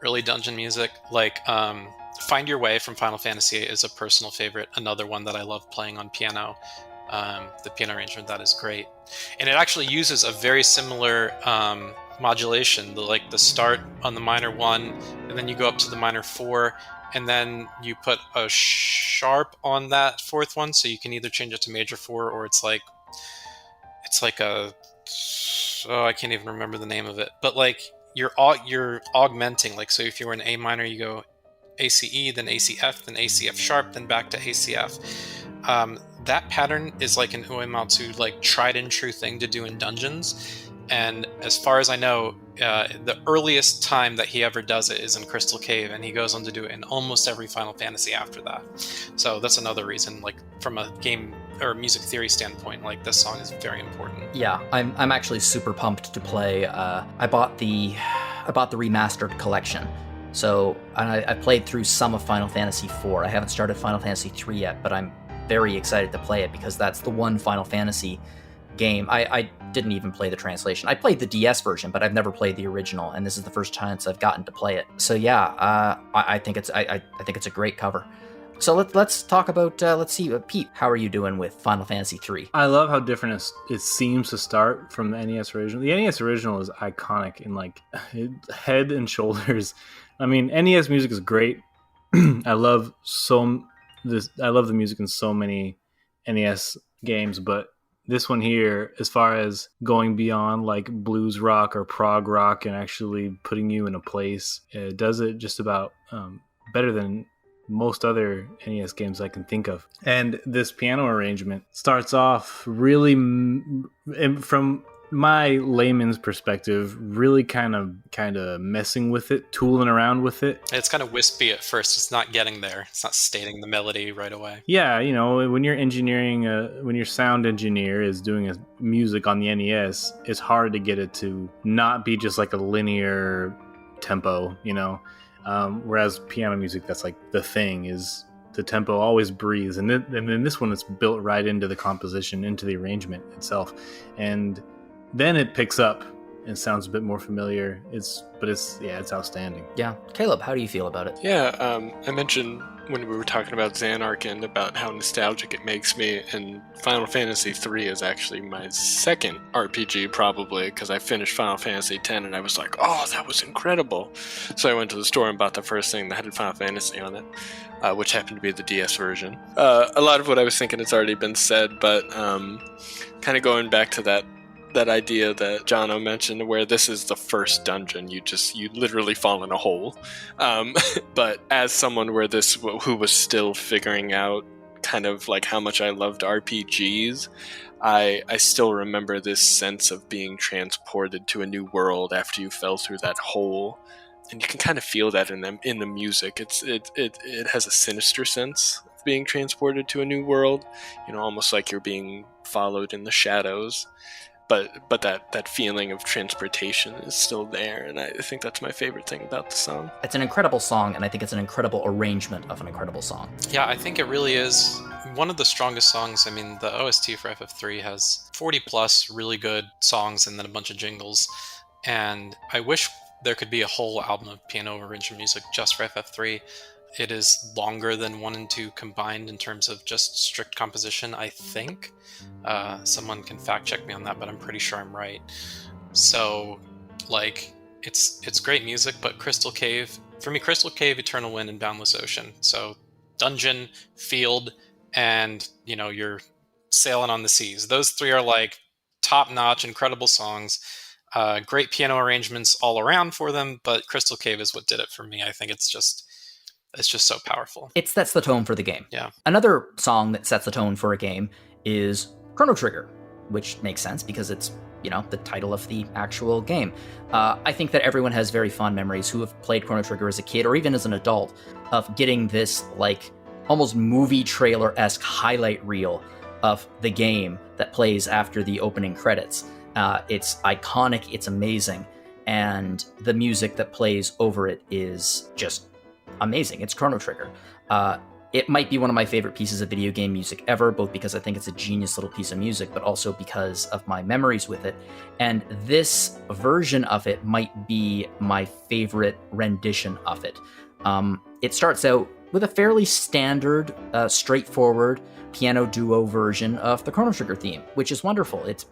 Speaker 2: early dungeon music. Like Find Your Way from Final Fantasy VIII is a personal favorite. Another one that I love playing on piano. The piano arrangement, that is great. And it actually uses a very similar modulation, the start on the minor 1, and then you go up to the minor 4, and then you put a sharp on that 4th one, so you can either change it to major 4, or it's like a... Oh, I can't even remember the name of it. But like you're augmenting. Like, so if you were in A minor, you go ACE, then ACF, then ACF sharp, then back to ACF. That pattern is like an Uematsu, like tried and true thing to do in dungeons. And as far as I know, the earliest time that he ever does it is in Crystal Cave, and he goes on to do it in almost every Final Fantasy after that. So that's another reason, like from a game or music theory standpoint, like this song is very important.
Speaker 1: Yeah, I'm actually super pumped to play. I bought the remastered collection. So I played through some of Final Fantasy IV. I haven't started Final Fantasy III yet, but I'm very excited to play it because that's the one Final Fantasy game. I didn't even play the translation. I played the DS version, but I've never played the original, and this is the first chance I've gotten to play it. So yeah, I think it's a great cover. So let's talk about Pete, how are you doing with Final Fantasy III?
Speaker 3: I love how different it seems to start from the NES original. The NES original is iconic in like head and shoulders. I mean, NES music is great. I love the music in so many NES games, but this one here, as far as going beyond like blues rock or prog rock and actually putting you in a place, it does it just about better than most other NES games I can think of. And this piano arrangement starts off really, from my layman's perspective, really kind of messing with it, tooling around with it.
Speaker 2: It's kind of wispy at first. It's not getting there. It's not stating the melody right away.
Speaker 3: Yeah, you know, when you're engineering, when your sound engineer is doing music on the NES, it's hard to get it to not be just like a linear tempo, you know. Whereas piano music, that's like the thing, is the tempo always breathes. And then this one, it's built right into the composition, into the arrangement itself. And then it picks up and sounds a bit more familiar. It's outstanding.
Speaker 1: Yeah. Kaleb, how do you feel about it?
Speaker 4: Yeah, I mentioned when we were talking about Zanarkand about how nostalgic it makes me, and Final Fantasy III is actually my second RPG probably, because I finished Final Fantasy X and I was like, oh, that was incredible. So I went to the store and bought the first thing that had Final Fantasy on it, which happened to be the DS version. A lot of what I was thinking has already been said, but kind of going back to that idea that Jono mentioned, where this is the first dungeon, you literally fall in a hole. But as someone who was still figuring out kind of like how much I loved RPGs, I still remember this sense of being transported to a new world after you fell through that hole. And you can kind of feel that in the music. It has a sinister sense of being transported to a new world, you know, almost like you're being followed in the shadows. But that feeling of transportation is still there, and I think that's my favorite thing about the song.
Speaker 1: It's an incredible song, and I think it's an incredible arrangement of an incredible song.
Speaker 2: Yeah, I think it really is one of the strongest songs. I mean, the OST for FF3 has 40 plus really good songs and then a bunch of jingles, and I wish there could be a whole album of piano original music just for FF3. It is longer than 1 and 2 combined in terms of just strict composition, I think. Someone can fact check me on that, but I'm pretty sure I'm right. So, like, it's great music, but Crystal Cave, Eternal Wind, and Boundless Ocean. So, dungeon, field, and, you know, you're sailing on the seas. Those 3 are, like, top-notch, incredible songs. Great piano arrangements all around for them, but Crystal Cave is what did it for me. I think it's just so powerful.
Speaker 1: It sets the tone for the game.
Speaker 2: Yeah.
Speaker 1: Another song that sets the tone for a game is Chrono Trigger, which makes sense because it's, you know, the title of the actual game. I think that everyone has very fond memories who have played Chrono Trigger as a kid or even as an adult of getting this, like, almost movie trailer-esque highlight reel of the game that plays after the opening credits. It's iconic, it's amazing, and the music that plays over it is just amazing. It's Chrono Trigger. it might be one of my favorite pieces of video game music ever, both because I think it's a genius little piece of music, but also because of my memories with it. And this version of it might be my favorite rendition of it. It starts out with a fairly standard, straightforward piano duo version of the Chrono Trigger theme, which is wonderful. It's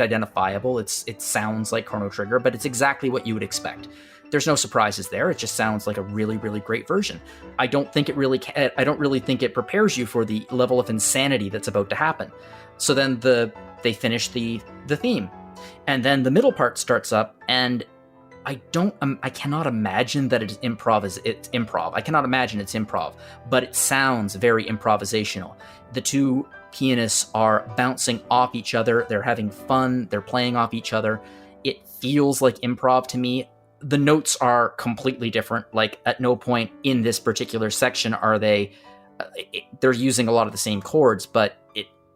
Speaker 1: identifiable. It sounds like Chrono Trigger, but it's exactly what you would expect. There's no surprises there. It just sounds like a really, really great version. I don't really think it prepares you for the level of insanity that's about to happen. So then they finish the theme, and then the middle part starts up, and I cannot imagine that it's improv. I cannot imagine it's improv, but it sounds very improvisational. The two pianists are bouncing off each other. They're having fun. They're playing off each other. It feels like improv to me. The notes are completely different. Like, at no point in this particular section are they're using a lot of the same chords, but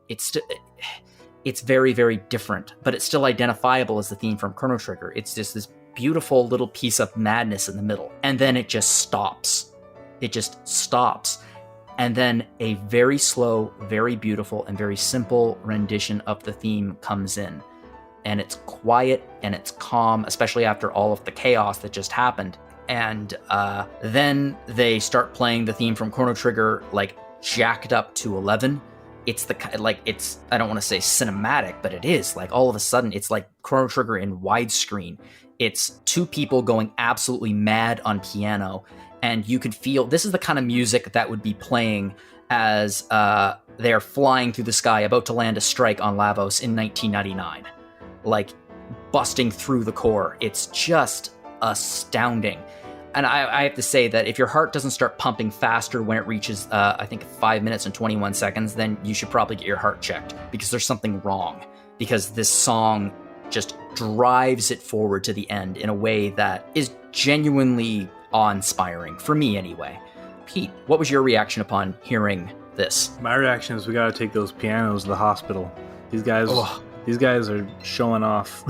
Speaker 1: it's very, very different, but it's still identifiable as the theme from Chrono Trigger. It's just this beautiful little piece of madness in the middle. And then it just stops. It just stops. And then a very slow, very beautiful, and very simple rendition of the theme comes in. And it's quiet and it's calm, especially after all of the chaos that just happened. And then they start playing the theme from Chrono Trigger, like, jacked up to 11. It's I don't want to say cinematic, but it is. Like, all of a sudden, it's like Chrono Trigger in widescreen. It's two people going absolutely mad on piano, and you could feel this is the kind of music that would be playing as they're flying through the sky, about to land a strike on Lavos in 1999. Like, busting through the core. It's just astounding. And I have to say that if your heart doesn't start pumping faster when it reaches, I think, 5 minutes and 21 seconds, then you should probably get your heart checked, because there's something wrong. Because this song just drives it forward to the end in a way that is genuinely awe-inspiring, for me anyway. Pete, what was your reaction upon hearing this?
Speaker 3: My reaction is we gotta take those pianos to the hospital. These guys are showing off.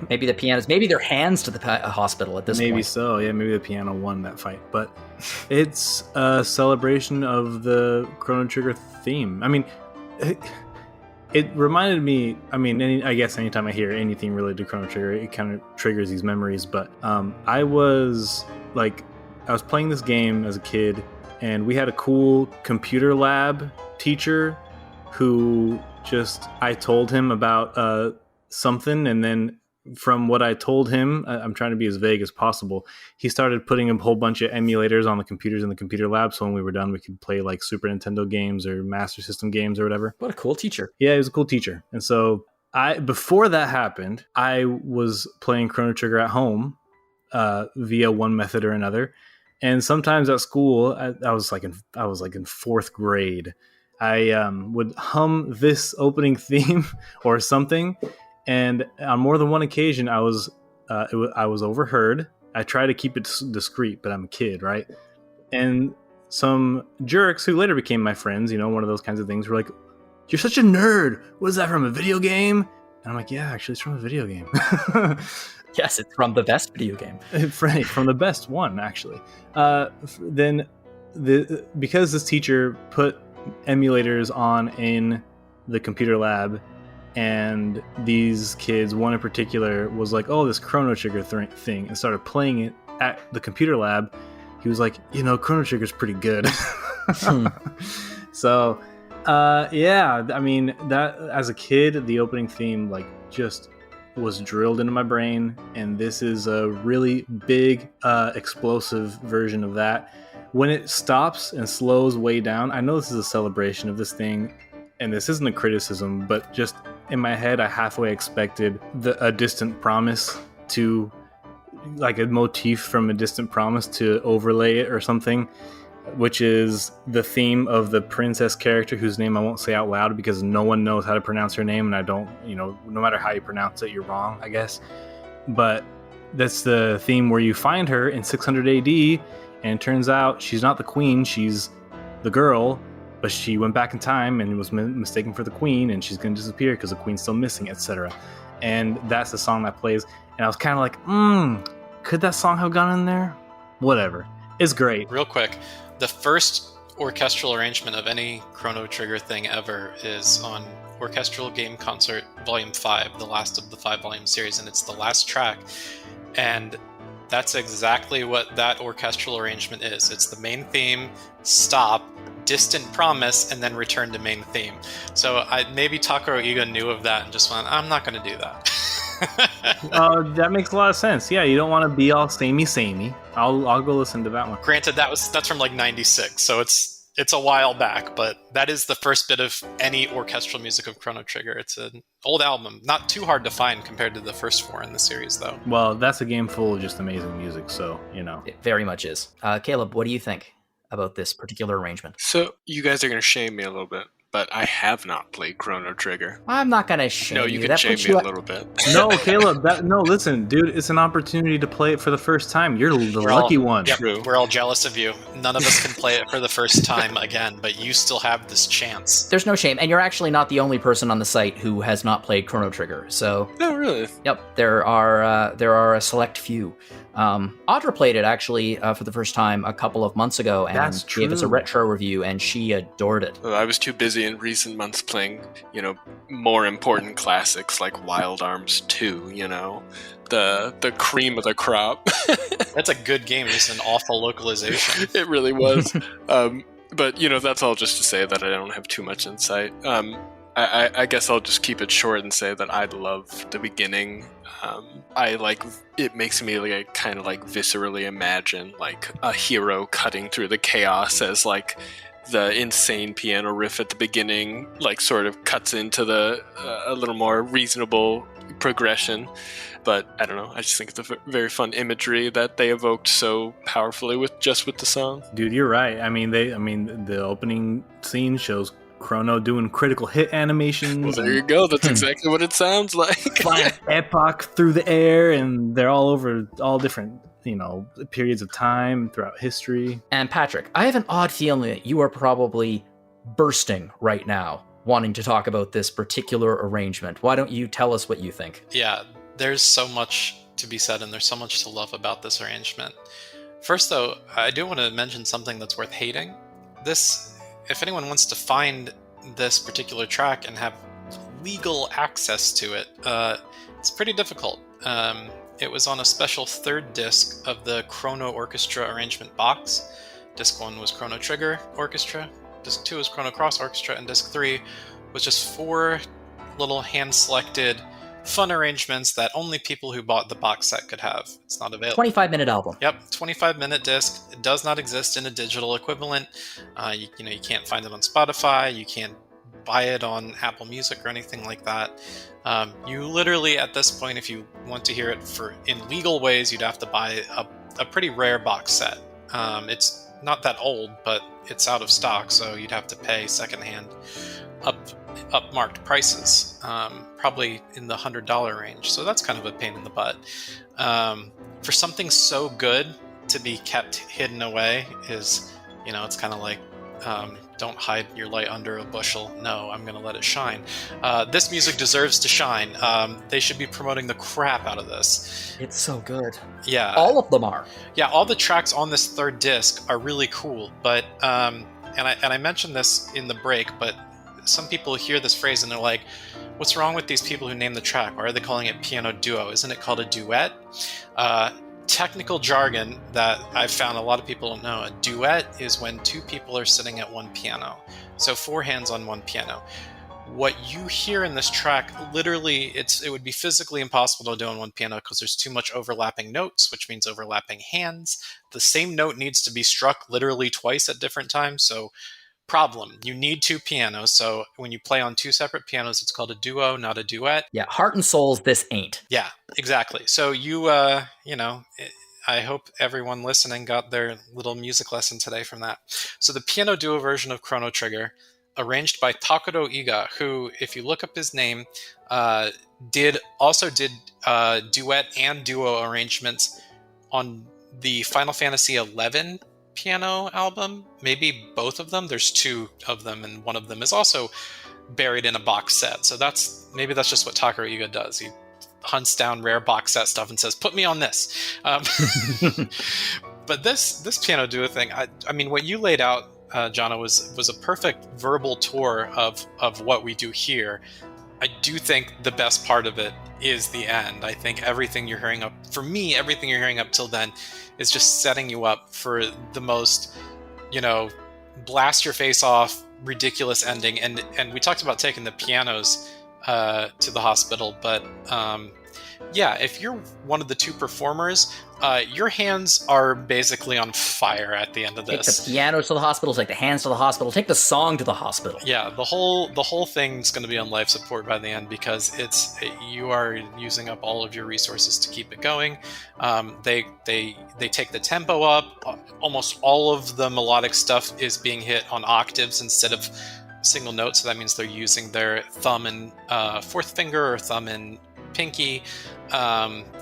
Speaker 1: Maybe the pianos, maybe their hands to the hospital at this point.
Speaker 3: Maybe so, yeah, maybe the piano won that fight. But it's a celebration of the Chrono Trigger theme. I mean, it reminded me, I guess anytime I hear anything related to Chrono Trigger, it kind of triggers these memories. But I was playing this game as a kid, and we had a cool computer lab teacher who I told him about something, and then from what I told him, I'm trying to be as vague as possible, he started putting a whole bunch of emulators on the computers in the computer lab, so when we were done, we could play like Super Nintendo games or Master System games or whatever.
Speaker 1: What a cool teacher.
Speaker 3: Yeah, he was a cool teacher. And so before that happened, I was playing Chrono Trigger at home via one method or another. And sometimes at school, I was in fourth grade, I would hum this opening theme or something, and on more than one occasion, I was overheard. I try to keep it discreet, but I'm a kid, right? And some jerks who later became my friends, one of those kinds of things, were like, "You're such a nerd. What is that, from a video game?" And I'm like, "Yeah, actually, it's from a video game."
Speaker 1: Yes, it's from the best video game.
Speaker 3: From the best one, actually. Then because this teacher put emulators on in the computer lab, and these kids, one in particular, was like, "Oh, this Chrono Trigger thing," and started playing it at the computer lab. He was like, "Chrono Trigger's pretty good." So yeah, I mean, that as a kid, the opening theme just was drilled into my brain, and this is a really big explosive version of that. When it stops and slows way down, I know this is a celebration of this thing, and this isn't a criticism, but just in my head, I halfway expected a Distant Promise to, like a motif from A Distant Promise to overlay it or something, which is the theme of the princess character whose name I won't say out loud because no one knows how to pronounce her name, and I don't, no matter how you pronounce it, you're wrong, I guess. But that's the theme where you find her in 600 AD, and it turns out she's not the queen, she's the girl, but she went back in time and was mistaken for the queen, and she's going to disappear because the queen's still missing, etc. And that's the song that plays. And I was kind of like, could that song have gone in there? Whatever. It's great.
Speaker 2: Real quick, the first orchestral arrangement of any Chrono Trigger thing ever is on Orchestral Game Concert Volume 5, the last of the 5-volume series, and it's the last track. And that's exactly what that orchestral arrangement is. It's the main theme, stop, distant promise, and then return to main theme. So maybe Takaro Iga knew of that and just went, I'm not going to do that.
Speaker 3: That makes a lot of sense. Yeah, you don't want to be all samey. I'll go listen to that one.
Speaker 2: Granted, that's from like 96, so it's a while back, but that is the first bit of any orchestral music of Chrono Trigger. It's an old album, not too hard to find compared to the first 4 in the series, though.
Speaker 3: Well, that's a game full of just amazing music, so, you know.
Speaker 1: It very much is. Kaleb, what do you think about this particular arrangement?
Speaker 4: So you guys are going to shame me a little bit, but I have not played Chrono Trigger.
Speaker 1: I'm not going to shame you.
Speaker 4: No, you can shame me a little bit.
Speaker 3: No, Kaleb, no, listen, dude, it's an opportunity to play it for the first time. You're the lucky one.
Speaker 2: Yep, true. We're all jealous of you. None of us can play it for the first time again, but you still have this chance.
Speaker 1: There's no shame, and you're actually not the only person on the site who has not played Chrono Trigger, so...
Speaker 4: No, really?
Speaker 1: Yep, there are a select few. Audra played it, actually, for the first time a couple of months ago, and gave us a retro review, and she adored it.
Speaker 4: Well, I was too busy in recent months playing, more important classics like Wild Arms 2, the cream of the crop.
Speaker 2: That's a good game, just an awful localization.
Speaker 4: It really was. But, that's all just to say that I don't have too much insight. I guess I'll just keep it short and say that I love the beginning. It makes me kind of viscerally imagine a hero cutting through the chaos as the insane piano riff at the beginning sort of cuts into the a little more reasonable progression. But I don't know, I just think it's a very fun imagery that they evoked so powerfully with the song.
Speaker 3: Dude, you're right. The opening scene shows Chrono doing critical hit animations.
Speaker 4: Well, there you go. That's exactly what it sounds like.
Speaker 3: Flying Epoch through the air, and they're all over all different, periods of time throughout history.
Speaker 1: And Patrick, I have an odd feeling that you are probably bursting right now, wanting to talk about this particular arrangement. Why don't you tell us what you think?
Speaker 2: Yeah, there's so much to be said, and there's so much to love about this arrangement. First, though, I do want to mention something that's worth hating. If anyone wants to find this particular track and have legal access to it, it's pretty difficult. It was on a special third disc of the Chrono Orchestra arrangement box. Disc 1 was Chrono Trigger Orchestra, Disc 2 was Chrono Cross Orchestra, and Disc 3 was just 4 little hand-selected fun arrangements that only people who bought the box set could have. It's not available.
Speaker 1: 25-minute album.
Speaker 2: Yep, 25-minute disc. It does not exist in a digital equivalent. You can't find it on Spotify. You can't buy it on Apple Music or anything like that. You literally, at this point, if you want to hear it in legal ways, you'd have to buy a pretty rare box set. It's not that old, but it's out of stock, so you'd have to pay secondhand upmarked prices, probably in the $100 range. So that's kind of a pain in the butt. For something so good to be kept hidden away is, it's kind of like, don't hide your light under a bushel. No, I'm going to let it shine. This music deserves to shine. They should be promoting the crap out of this.
Speaker 1: It's so good.
Speaker 2: Yeah.
Speaker 1: All of them are.
Speaker 2: Yeah, all the tracks on this third disc are really cool. But, and I mentioned this in the break, but some people hear this phrase and they're like, what's wrong with these people who name the track? Why are they calling it piano duo? Isn't it called a duet? Technical jargon that I've found a lot of people don't know. A duet is when 2 people are sitting at one piano. So 4 hands on one piano. What you hear in this track, literally, it would be physically impossible to do on one piano because there's too much overlapping notes, which means overlapping hands. The same note needs to be struck literally twice at different times. So problem, you need 2 pianos. So when you play on 2 separate pianos, it's called a duo, not a duet.
Speaker 1: Yeah, heart and souls, this ain't.
Speaker 2: Yeah, exactly. So I hope everyone listening got their little music lesson today from that. So the piano duo version of Chrono Trigger, arranged by Takaro Iga, who, if you look up his name, did duet and duo arrangements on the Final Fantasy XI piano album, maybe both of them. There's 2 of them, and one of them is also buried in a box set. So that's just what Takaro Iga does. He hunts down rare box set stuff and says, "Put me on this." But this piano duo thing, I mean, what you laid out, Jono, was a perfect verbal tour of what we do here. I do think the best part of it is the end. I think everything you're hearing everything you're hearing up till then is just setting you up for the most, blast your face off, ridiculous ending. And we talked about taking the pianos to the hospital, but if you're one of the two performers, your hands are basically on fire at the end of this.
Speaker 1: Take the pianos to the hospital, take the hands to the hospital, take the song to the hospital.
Speaker 2: Yeah, the whole thing's going to be on life support by the end, because you are using up all of your resources to keep it going. They take the tempo up. Almost all of the melodic stuff is being hit on octaves instead of single notes, so that means they're using their thumb and fourth finger or thumb and pinky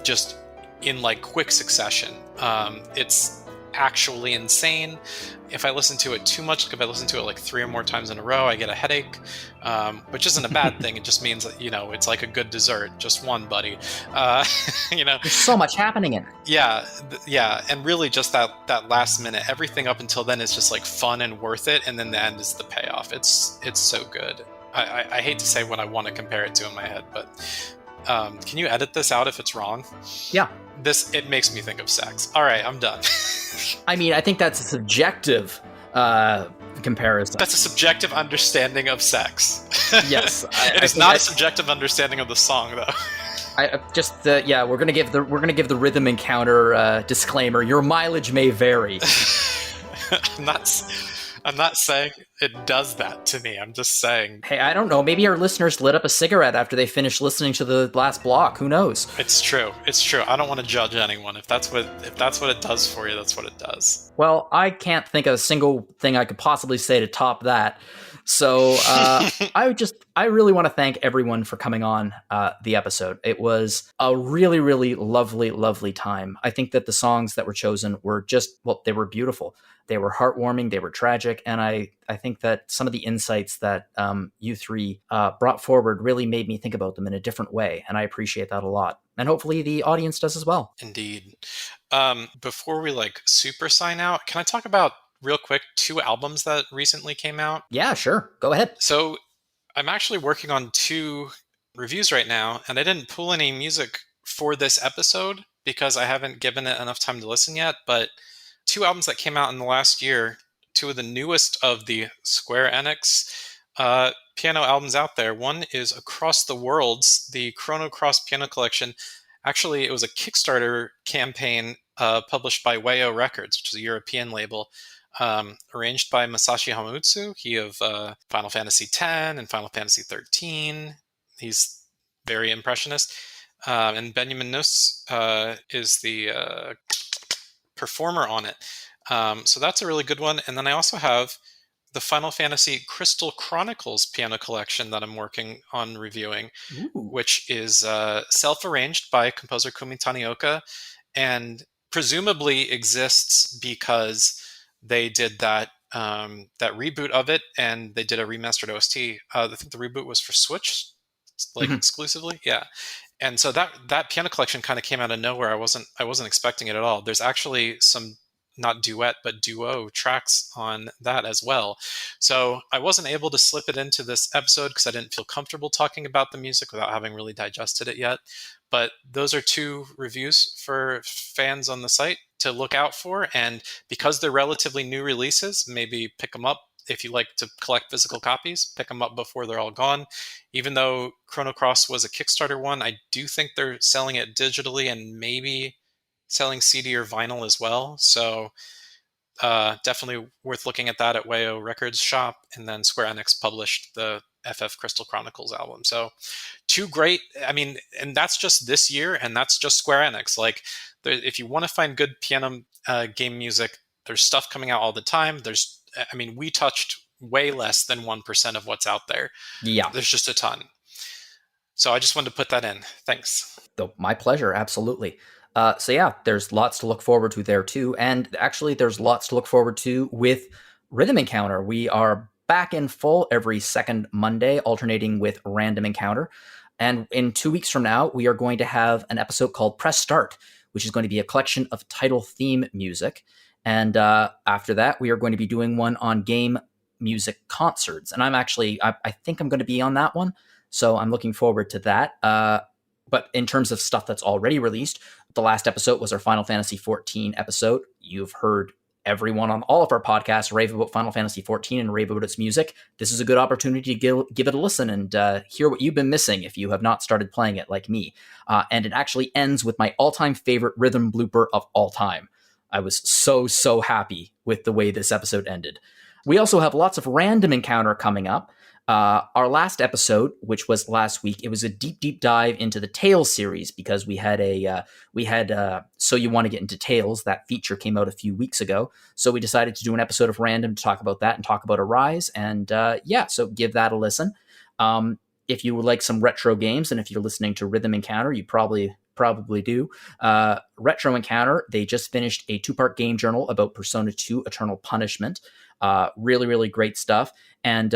Speaker 2: just in like quick succession. It's actually insane. If I listen to it too much, like if I listen to it like 3 or more times in a row, I get a headache, which isn't a bad thing. It just means that, it's like a good dessert. Just one, buddy.
Speaker 1: There's so much happening in it.
Speaker 2: Yeah. And really just that last minute, everything up until then is just like fun and worth it. And then the end is the payoff. It's so good. I hate to say what I want to compare it to in my head, but can you edit this out if it's wrong?
Speaker 1: Yeah.
Speaker 2: It makes me think of sex. All right, I'm done.
Speaker 1: I mean, I think that's a subjective comparison.
Speaker 2: That's a subjective understanding of sex.
Speaker 1: Yes.
Speaker 2: It is not a subjective understanding of the song, though.
Speaker 1: We're gonna give the rhythm encounter disclaimer. Your mileage may vary.
Speaker 2: I'm not saying it does that to me. I'm just saying.
Speaker 1: Hey, I don't know. Maybe our listeners lit up a cigarette after they finished listening to the last block. Who knows?
Speaker 2: It's true. I don't want to judge anyone. If that's what it does for you, that's what it does.
Speaker 1: Well, I can't think of a single thing I could possibly say to top that. So I really want to thank everyone for coming on the episode. It was a really, really lovely, lovely time. I think that the songs that were chosen were they were beautiful. They were heartwarming, they were tragic, and I think that some of the insights that you three brought forward really made me think about them in a different way, and I appreciate that a lot. And hopefully the audience does as well.
Speaker 2: Indeed. Before we super sign out, can I talk about real quick 2 albums that recently came out?
Speaker 1: Yeah, sure. Go ahead.
Speaker 2: So I'm actually working on 2 reviews right now, and I didn't pull any music for this episode because I haven't given it enough time to listen yet, but 2 albums that came out in the last year, 2 of the newest of the Square Enix piano albums out there. One is Across the Worlds, the Chrono Cross Piano Collection. Actually, it was a Kickstarter campaign published by Uematsu Records, which is a European label, arranged by Masashi Hamauzu, he of Final Fantasy X and Final Fantasy XIII. He's very impressionist. And Benjamin Nuss is the performer on it. So that's a really good one. And then I also have the Final Fantasy Crystal Chronicles piano collection that I'm working on reviewing, which is self-arranged by composer Kumi Tanioka and presumably exists because they did that reboot of it and they did a remastered OST. I think the reboot was for Switch, exclusively. Yeah. And so that piano collection kind of came out of nowhere. I wasn't expecting it at all. There's actually some not duet but duo tracks on that as well. So I wasn't able to slip it into this episode because I didn't feel comfortable talking about the music without having really digested it yet. But those are 2 reviews for fans on the site to look out for. And because they're relatively new releases, maybe pick them up. If you like to collect physical copies, pick them up before they're all gone. Even though Chrono Cross was a Kickstarter one, I do think they're selling it digitally and maybe selling CD or vinyl as well. So definitely worth looking at that at Uematsu Records shop. And then Square Enix published the FF Crystal Chronicles album. So 2 great, and that's just this year, and that's just Square Enix. If you want to find good piano game music, there's stuff coming out all the time. We touched way less than 1% of what's out there.
Speaker 1: Yeah.
Speaker 2: There's just a ton. So I just wanted to put that in. Thanks.
Speaker 1: My pleasure. Absolutely. There's lots to look forward to there too. And actually there's lots to look forward to with Rhythm Encounter. We are back in full every second Monday, alternating with Random Encounter. And in 2 weeks from now, we are going to have an episode called Press Start, which is going to be a collection of title theme music. And after that, we are going to be doing one on game music concerts. And I think I'm going to be on that one. So I'm looking forward to that. But in terms of stuff that's already released, the last episode was our Final Fantasy XIV episode. You've heard everyone on all of our podcasts rave about Final Fantasy XIV and rave about its music. This is a good opportunity to give it a listen and hear what you've been missing if you have not started playing it like me. And it actually ends with my all-time favorite rhythm blooper of all time. I was so happy with the way this episode ended. We also have lots of random encounter coming up. Our last episode, which was last week, it was a deep dive into the Tales series because we had So You Want to Get Into Tales. That feature came out a few weeks ago. So we decided to do an episode of Random to talk about that and talk about Arise. And so give that a listen. If you would like some retro games, and if you're listening to Rhythm Encounter, you probably do. Retro Encounter, they just finished a 2-part game journal about Persona 2 Eternal Punishment. Really great stuff. And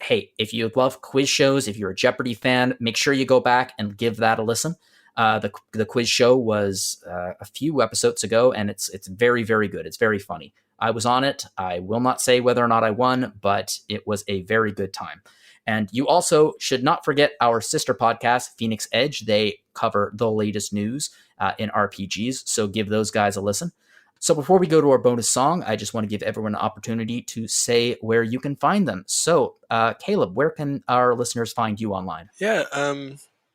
Speaker 1: hey, if you love quiz shows, if you're a Jeopardy fan, make sure you go back and give that a listen. The quiz show was a few episodes ago, and it's very good. It's very funny. I was on it. I will not say whether or not I won, but it was a very good time. And you also should not forget our sister podcast, Phoenix Edge. They cover the latest news in RPGs, so give those guys a listen. So before we go to our bonus song, I just want to give everyone an opportunity to say where you can find them. So, Kaleb, where can our listeners find you online?
Speaker 4: Yeah,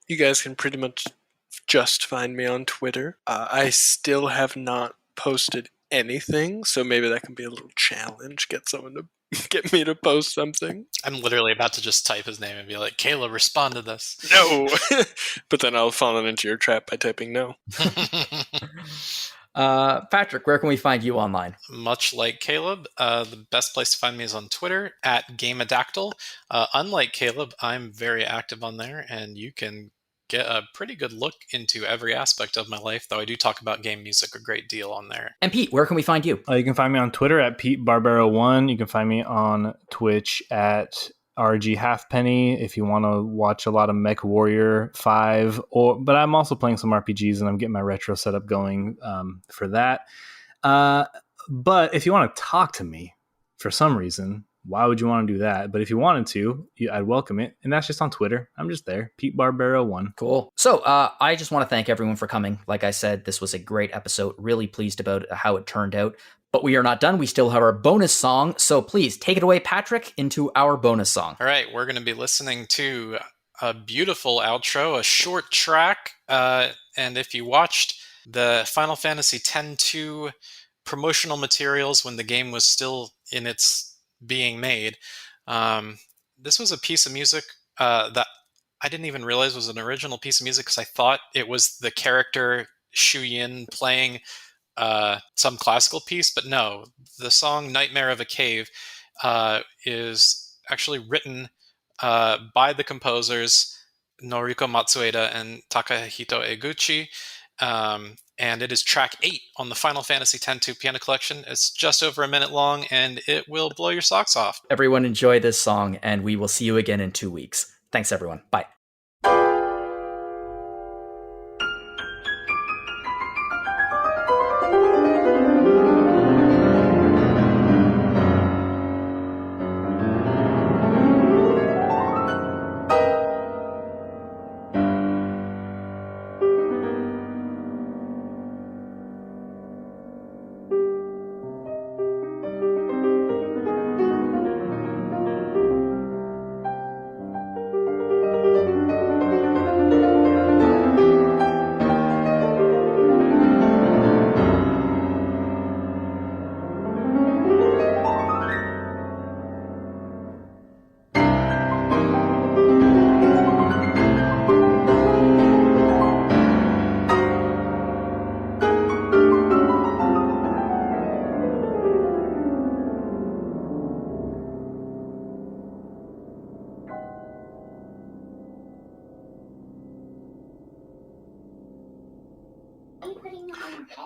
Speaker 4: you guys can pretty much just find me on Twitter. I still have not posted anything, so maybe that can be a little challenge. Get someone to get me to post something.
Speaker 2: I'm literally about to just type his name and be like, Kayla, respond to this.
Speaker 4: No! But then I'll fall into your trap by typing no.
Speaker 1: Patrick, where can we find you online?
Speaker 2: Much like Kaleb, the best place to find me is on Twitter at Gameadactyl. Unlike Kaleb, I'm very active on there, and you can get a pretty good look into every aspect of my life, though I do talk about game music a great deal on there.
Speaker 1: And Pete, where can we find you?
Speaker 3: You can find me on Twitter at PeteBarbero1. You can find me on Twitch at RG Halfpenny if you want to watch a lot of Mech Warrior 5. But I'm also playing some RPGs, and I'm getting my retro setup going for that. But if you want to talk to me for some reason, why would you want to do that? But if you wanted to, I'd welcome it. And that's just on Twitter. I'm just there. PeteBarbero1.
Speaker 1: Cool. So I just want to thank everyone for coming. Like I said, this was a great episode. Really pleased about how it turned out. But we are not done. We still have our bonus song. So please take it away, Patrick, into our bonus song.
Speaker 2: All right. We're going to be listening to a beautiful outro, a short track. And if you watched the Final Fantasy X-2 promotional materials when the game was still in its being made, this was a piece of music that I didn't even realize was an original piece of music because I thought it was the character Shu Yin playing some classical piece, but no, the song Nightmare of a Cave is actually written by the composers Noriko Matsueda and Takahito Eguchi, and it is track 8 on the Final Fantasy X-2 Piano Collection. It's just over a minute long, and it will blow your socks off.
Speaker 1: Everyone enjoy this song, and we will see you again in 2 weeks. Thanks, everyone. Bye.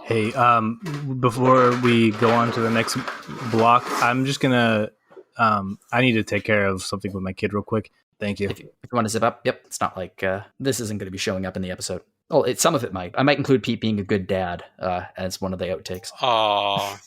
Speaker 3: Hey, before we go on to the next block, I'm just gonna I need to take care of something with my kid real quick. Thank you.
Speaker 1: If you want to zip up, yep. It's not like this isn't going to be showing up in the episode. Oh, some of it might. I might include Pete being a good dad as one of the outtakes.
Speaker 2: Aww.